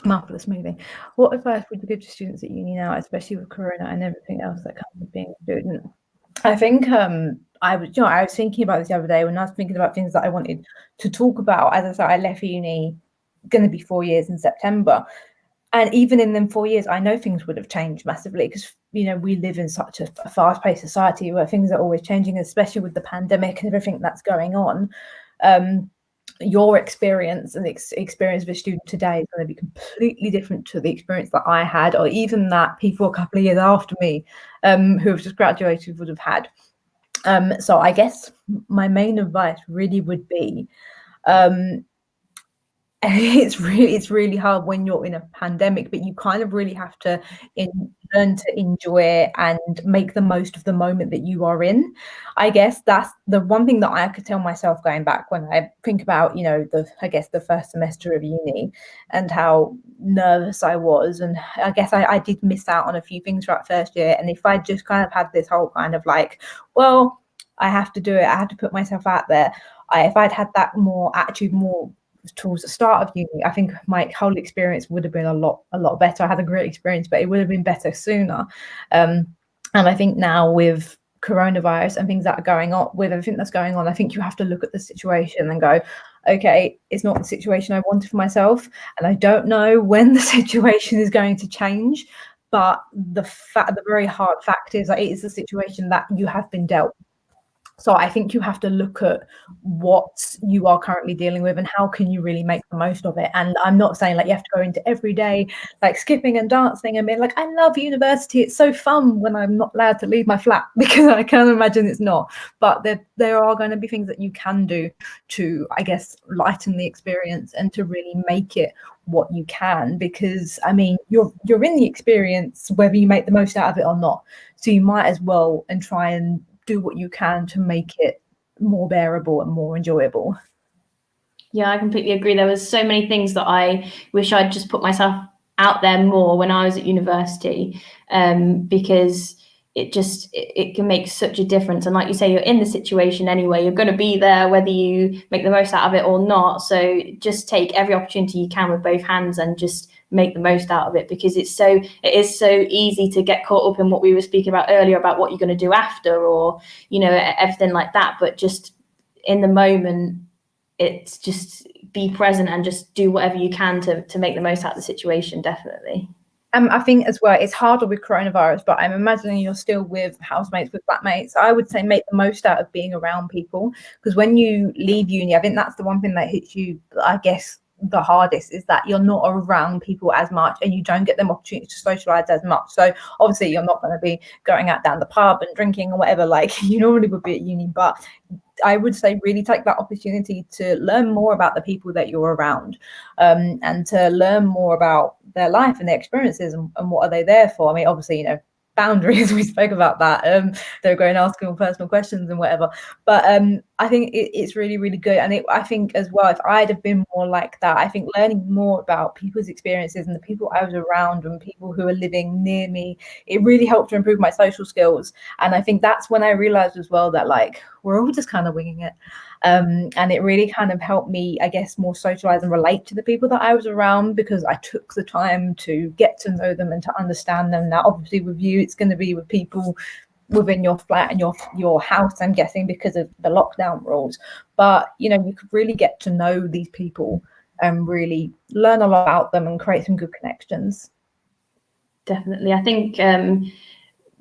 Marvelous movie. What advice would you give to students at uni now, especially with Corona and everything else that comes with being a student? I think I was thinking about this the other day when I was thinking about things that I wanted to talk about. As I said, I left uni going to be 4 years in September, and even in them 4 years, I know things would have changed massively, because, you know, we live in such a fast-paced society where things are always changing, especially with the pandemic and everything that's going on. Your experience and the experience of a student today is going to be completely different to the experience that I had, or even that people a couple of years after me who have just graduated would have had. So I guess my main advice really would be, it's really hard when you're in a pandemic, but you kind of really have to learn to enjoy it and make the most of the moment that you are in. I guess that's the one thing that I could tell myself going back when I think about, the first semester of uni and how nervous I was. And I guess I did miss out on a few things throughout first year. And if I just kind of had this whole kind of like, well, I have to do it, I have to put myself out there. If I'd had that more attitude, more towards the start of uni, I think my whole experience would have been a lot better. I had a great experience, but it would have been better sooner. And I think now with coronavirus and things that are going on, with everything that's going on, I think you have to look at the situation and go, okay, it's not the situation I wanted for myself, and I don't know when the situation is going to change, but the very hard fact is that it is the situation that you have been dealt. So I think you have to look at what you are currently dealing with and how can you really make the most of it. And I'm not saying like you have to go into every day like skipping and dancing and being like, I love university, it's so fun, when I'm not allowed to leave my flat, because I can't imagine it's not. But there are going to be things that you can do to, I guess, lighten the experience and to really make it what you can, because I mean you're in the experience whether you make the most out of it or not. So you might as well and try and do what you can to make it more bearable and more enjoyable. Yeah, I completely agree. There was so many things that I wish I'd just put myself out there more when I was at university, because it can make such a difference. And like you say, you're in the situation anyway, you're going to be there whether you make the most out of it or not. So just take every opportunity you can with both hands and just make the most out of it, because it is so easy to get caught up in what we were speaking about earlier about what you're going to do after, or everything like that. But just in the moment, it's just be present and just do whatever you can to make the most out of the situation. Definitely. I think as well, it's harder with coronavirus, but I'm imagining you're still with housemates, with flatmates. I would say make the most out of being around people, because when you leave uni, I think that's the one thing that hits you, I guess, the hardest, is that you're not around people as much and you don't get them opportunity to socialize as much. So obviously you're not going to be going out down the pub and drinking or whatever like you normally would be at uni, but I would say really take that opportunity to learn more about the people that you're around, and to learn more about their life and their experiences and what are they there for. I mean, obviously, boundaries, we spoke about that. They're going asking all personal questions and whatever. But I think it's really, really good. And I think as well, if I'd have been more like that, I think learning more about people's experiences and the people I was around and people who are living near me, it really helped to improve my social skills. And I think that's when I realized as well that like we're all just kind of winging it. And it really kind of helped me, I guess, more socialize and relate to the people that I was around, because I took the time to get to know them and to understand them. Now, obviously with you, it's going to be with people within your flat and your house, I'm guessing, because of the lockdown rules. But, you could really get to know these people and really learn a lot about them and create some good connections. Definitely. I think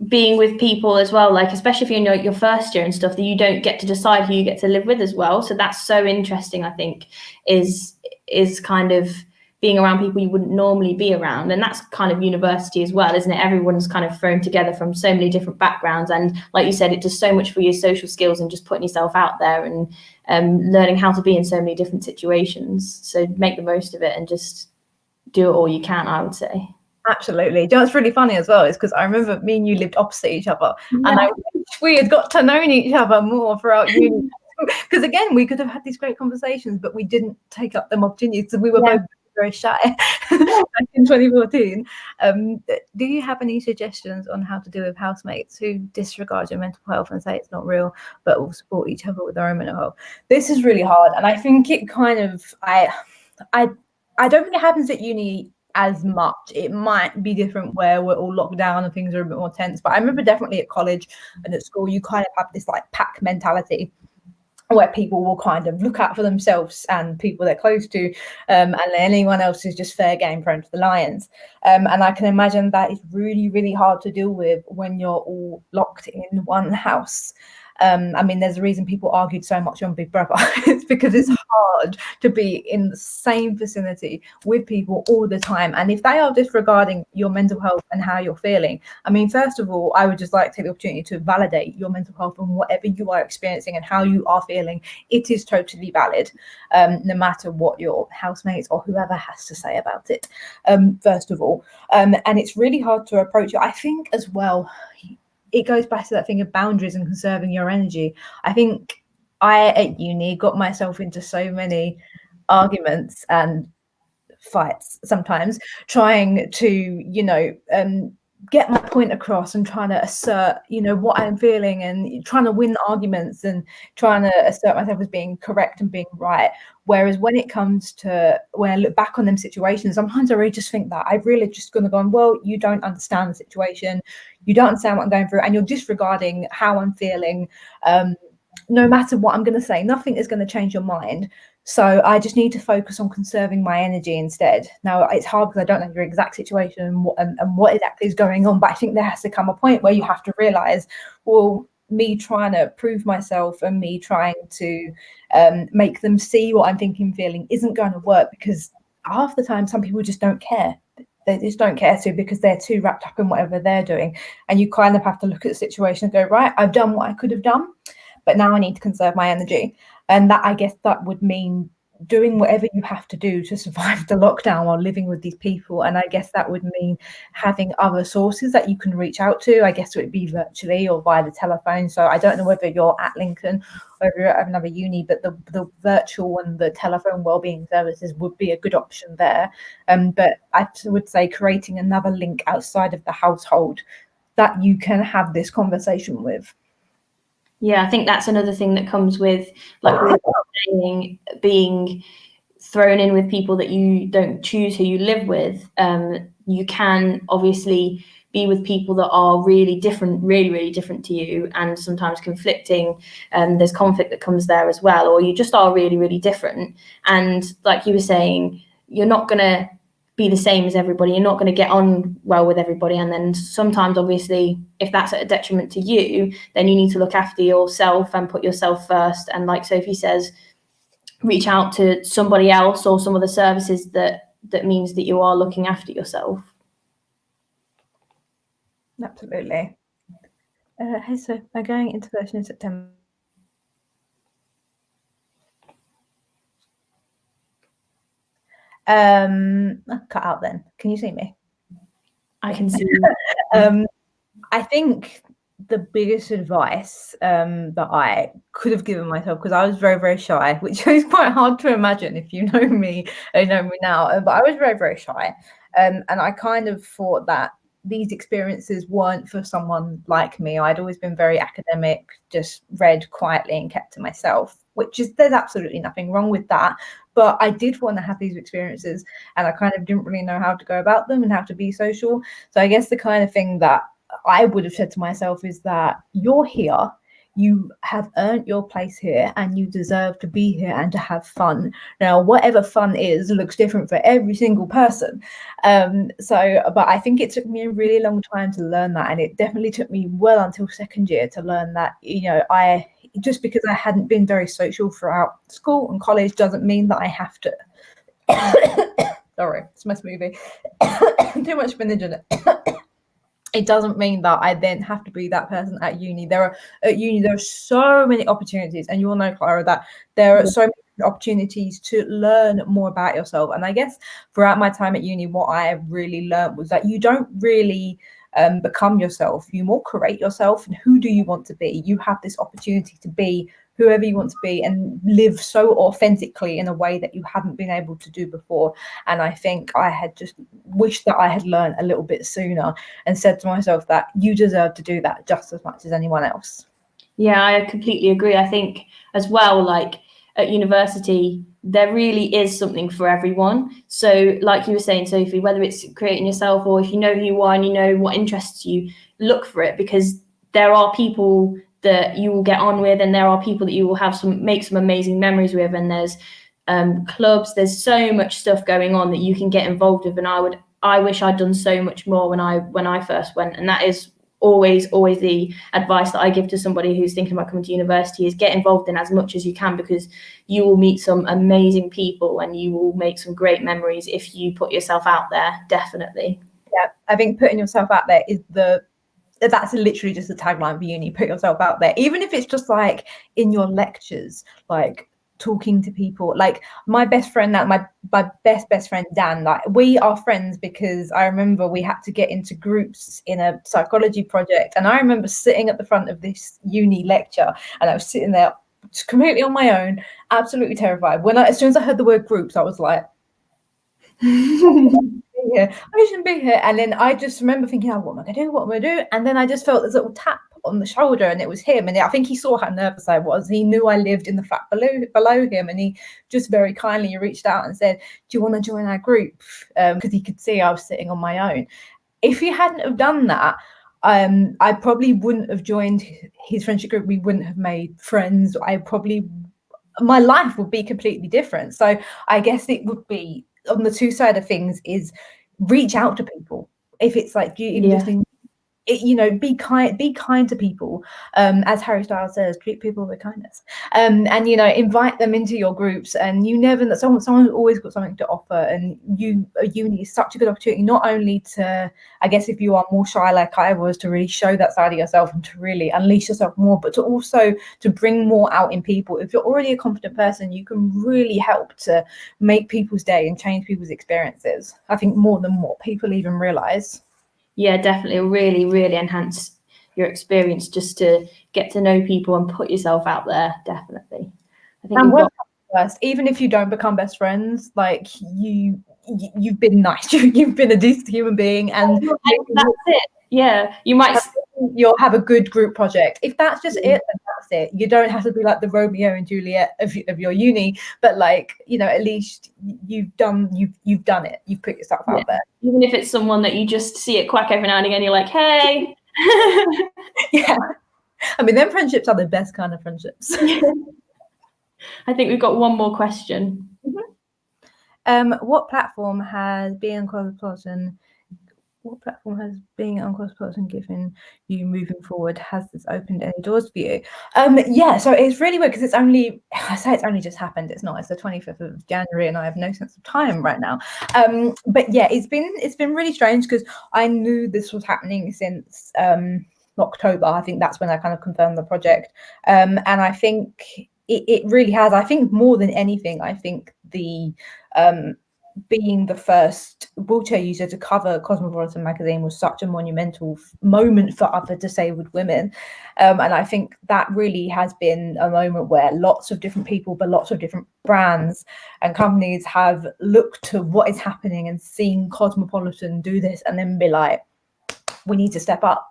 being with people as well, like especially if you're in your first year and stuff, that you don't get to decide who you get to live with as well. So that's so interesting, I think, is kind of being around people you wouldn't normally be around. And that's kind of university as well, isn't it? Everyone's kind of thrown together from so many different backgrounds. And like you said, it does so much for your social skills and just putting yourself out there and learning how to be in so many different situations. So make the most of it and just do it all you can, I would say. Absolutely. You know what's really funny as well is because I remember me and you lived opposite each other, and I wish we had got to know each other more throughout uni. Because again, we could have had these great conversations, but we didn't take up them opportunities. So we were both very shy back in 2014. Do you have any suggestions on how to deal with housemates who disregard your mental health and say it's not real, but will support each other with their own mental health? This is really hard, and I think it kind of I don't think it happens at uni as much. It might be different where we're all locked down and things are a bit more tense, but I remember definitely at college and at school you kind of have this like pack mentality where people will kind of look out for themselves and people they're close to, and anyone else is just fair game thrown to the lions. And I can imagine that is really, really hard to deal with when you're all locked in one house. I mean, there's a reason people argued so much on Big Brother. It's because it's hard to be in the same vicinity with people all the time. And if they are disregarding your mental health and how you're feeling, I mean, first of all, I would just like to take the opportunity to validate your mental health and whatever you are experiencing and how you are feeling. It is totally valid, no matter what your housemates or whoever has to say about it, first of all. And it's really hard to approach it. I think as well, it goes back to that thing of boundaries and conserving your energy. I think I, at uni, got myself into so many arguments and fights sometimes, trying to, get my point across and trying to assert, what I'm feeling, and trying to win arguments and trying to assert myself as being correct and being right. Whereas when it comes to, when I look back on them situations, sometimes I really just think that I've really just gone, well, you don't understand the situation. You don't understand what I'm going through, and you're disregarding how I'm feeling. No matter what I'm going to say, nothing is going to change your mind. So I just need to focus on conserving my energy instead. Now, it's hard because I don't know your exact situation and what exactly is going on, but I think there has to come a point where you have to realize, well, me trying to prove myself and me trying to make them see what I'm thinking, feeling isn't going to work, because half the time some people just don't care. They just don't care to, because they're too wrapped up in whatever they're doing. And you kind of have to look at the situation and go, right, I've done what I could have done, but now I need to conserve my energy. And that, I guess, that would mean doing whatever you have to do to survive the lockdown while living with these people. And I guess that would mean having other sources that you can reach out to. I guess it would be virtually or via the telephone. So I don't know whether you're at Lincoln or if you're at another uni, but the virtual and the telephone wellbeing services would be a good option there. But I would say creating another link outside of the household that you can have this conversation with. Yeah, I think that's another thing that comes with, like we were saying, being thrown in with people that you don't choose who you live with. You can obviously be with people that are really different, really, really different to you, and sometimes conflicting. There's conflict that comes there as well, or you just are really, really different. And like you were saying, you're not going to be the same as everybody. You're not going to get on well with everybody. And then sometimes, obviously, if that's at a detriment to you, then you need to look after yourself and put yourself first. And like Sophie says, reach out to somebody else or some of the services that means that you are looking after yourself. Absolutely. Hey, so we're going into version in September. Cut out then. Can you see me? I can see. I think the biggest advice that I could have given myself, because I was very, very shy, which is quite hard to imagine if you know me and know me now, but I was very, very shy. And I kind of thought that these experiences weren't for someone like me. I'd always been very academic, just read quietly and kept to myself, there's absolutely nothing wrong with that. But I did want to have these experiences, and I kind of didn't really know how to go about them and how to be social. So I guess the kind of thing that I would have said to myself is that you're here, you have earned your place here, and you deserve to be here and to have fun. Now, whatever fun is looks different for every single person. But I think it took me a really long time to learn that. And it definitely took me well until second year to learn that, just because I hadn't been very social throughout school and college doesn't mean that I have to. Sorry, it's my smoothie. Too much spinach in it. It doesn't mean that I then have to be that person at uni. There are so many opportunities, and you all know, Clara, that there are so many opportunities to learn more about yourself. And I guess throughout my time at uni, what I really learned was that you don't really become yourself. You more create yourself. And who do you want to be? You have this opportunity to be whoever you want to be and live so authentically in a way that you haven't been able to do before. And I think I had just wished that I had learned a little bit sooner and said to myself that you deserve to do that just as much as anyone else. Yeah, I completely agree. I think as well, like at university, there really is something for everyone. So like you were saying, Sophie, whether it's creating yourself or if you know who you are and you know what interests you, look for it, because there are people that you will get on with, and there are people that you will make some amazing memories with, and there's clubs, there's so much stuff going on that you can get involved with. And I wish I'd done so much more when I first went, and that is always the advice that I give to somebody who's thinking about coming to university is get involved in as much as you can, because you will meet some amazing people and you will make some great memories if you put yourself out there. Definitely. Yeah, I think putting yourself out there is that's literally just a tagline for uni. Put yourself out there, even if it's just like in your lectures, like talking to people. Like my best friend, my best friend Dan, like we are friends because I remember we had to get into groups in a psychology project, and I remember sitting at the front of this uni lecture, and I was sitting there completely on my own, absolutely terrified. As soon as I heard the word groups, I was like, here. I shouldn't be here. And then I just remember thinking, oh, what am I gonna do? And then I just felt this little tap on the shoulder, and it was him. And I think he saw how nervous I was. He knew I lived in the flat below him, and he just very kindly reached out and said, do you want to join our group? Because he could see I was sitting on my own. If he hadn't have done that, I probably wouldn't have joined his friendship group. We wouldn't have made friends. My life would be completely different. So I guess it would be, on the two side of things, is reach out to people. If it's like be kind to people, as Harry Styles says, treat people with kindness, and invite them into your groups. And you never know, someone's always got something to offer, and uni is such a good opportunity, not only to, I guess, if you are more shy like I was, to really show that side of yourself and to really unleash yourself more, but to also to bring more out in people. If you're already a confident person, you can really help to make people's day and change people's experiences, I think, more than what people even realize. Yeah, definitely. Really, really enhance your experience just to get to know people and put yourself out there. Definitely. I think first, even if you don't become best friends, like you've been nice, you've been a decent human being, and that's it. Yeah, you'll have a good group project. If that's just it, then that's it. You don't have to be like the Romeo and Juliet of your uni, but like, at least you've done it. You've put yourself out there. Even if it's someone that you just see at Quack every now and again, you're like, hey. Yeah. I mean, them friendships are the best kind of friendships. I think we've got one more question. Mm-hmm. What platform has being cosmopolitan given you moving forward? Has this opened any doors for you? So it's really weird, because it's only just happened. It's the 25th of January, and I have no sense of time right now. But yeah, it's been really strange, because I knew this was happening since October. I think that's when I kind of confirmed the project, and I think it really has. I think more than anything, I think the being the first wheelchair user to cover Cosmopolitan magazine was such a monumental moment for other disabled women, and I think that really has been a moment where lots of different people, but lots of different brands and companies have looked to what is happening and seen Cosmopolitan do this, and then be like, we need to step up.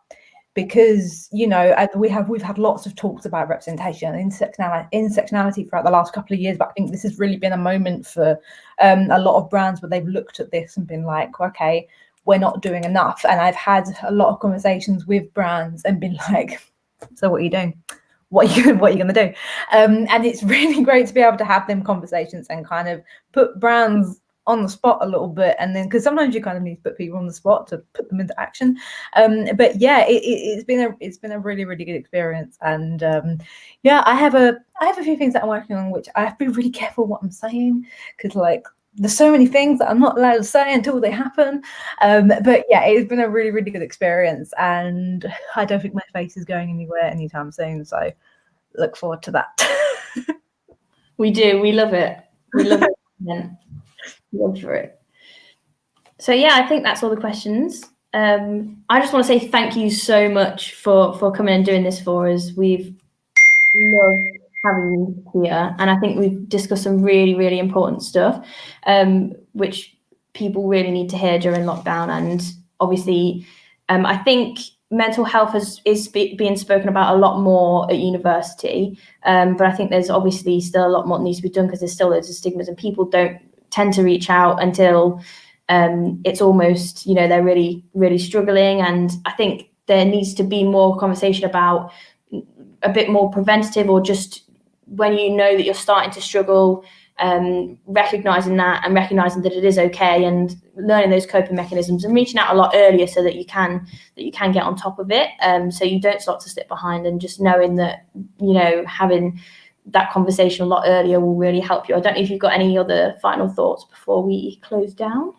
Because we've had lots of talks about representation and intersectionality throughout the last couple of years, but I think this has really been a moment for a lot of brands where they've looked at this and been like, okay, we're not doing enough. And I've had a lot of conversations with brands and been like, so what are you doing? What are you going to do? And it's really great to be able to have them conversations and kind of put brands on the spot a little bit, and then, because sometimes you kind of need to put people on the spot to put them into action, but yeah, it's been a really, really good experience. And I have a few things that I'm working on, which I have to be really careful what I'm saying, because like there's so many things that I'm not allowed to say until they happen, but yeah, it's been a really, really good experience, and I don't think my face is going anywhere anytime soon, so look forward to that. We love it. Yeah. Love for it. So yeah, I think that's all the questions. I just want to say thank you so much for coming and doing this for us. We've loved having you here, and I think we've discussed some really, really important stuff, which people really need to hear during lockdown. And obviously, I think mental health is being spoken about a lot more at university, but I think there's obviously still a lot more that needs to be done, because there's still loads of stigmas, and people don't tend to reach out until it's almost, they're really, really struggling. And I think there needs to be more conversation about a bit more preventative, or just when you know that you're starting to struggle, recognizing that and recognizing that it is okay, and learning those coping mechanisms and reaching out a lot earlier so that you can get on top of it, so you don't start to slip behind, and just knowing that, you know, having that conversation a lot earlier will really help you. I don't know if you've got any other final thoughts before we close down.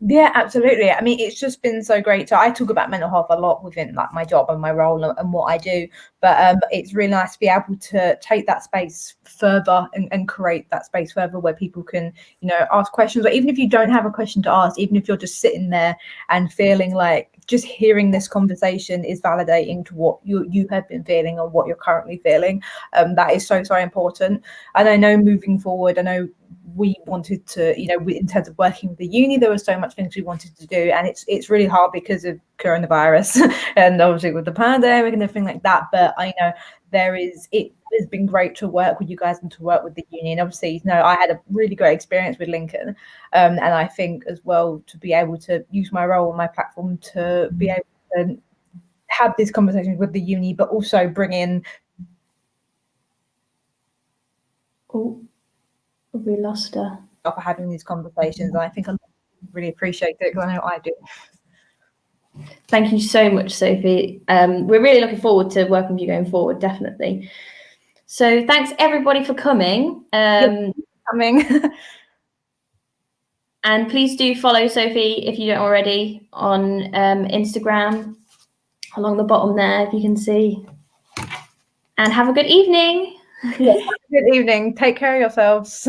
Yeah, absolutely. I mean, it's just been so great. So I talk about mental health a lot within like my job and my role and what I do, but it's really nice to be able to take that space further and create that space further where people can, you know, ask questions, or even if you don't have a question to ask, even if you're just sitting there and feeling like just hearing this conversation is validating to what you have been feeling or what you're currently feeling. That is so important. And I know moving forward, I know we wanted to, you know, in terms of working with the uni, there were so much things we wanted to do, and it's really hard because of coronavirus and obviously with the pandemic and everything like that. But I know it has been great to work with you guys and to work with the uni, and obviously, you know, I had a really great experience with Lincoln, and I think as well to be able to use my role and my platform to be able to have these conversations with the uni, but also bring in. Oh, we lost her. For having these conversations, and I think I really appreciate it, because I know I do. Thank you so much, Sophie. We're really looking forward to working with you going forward, definitely. So thanks everybody for coming. And please do follow Sophie if you don't already on Instagram, along the bottom there, if you can see. And have a good evening. Yes, have a good evening. Take care of yourselves.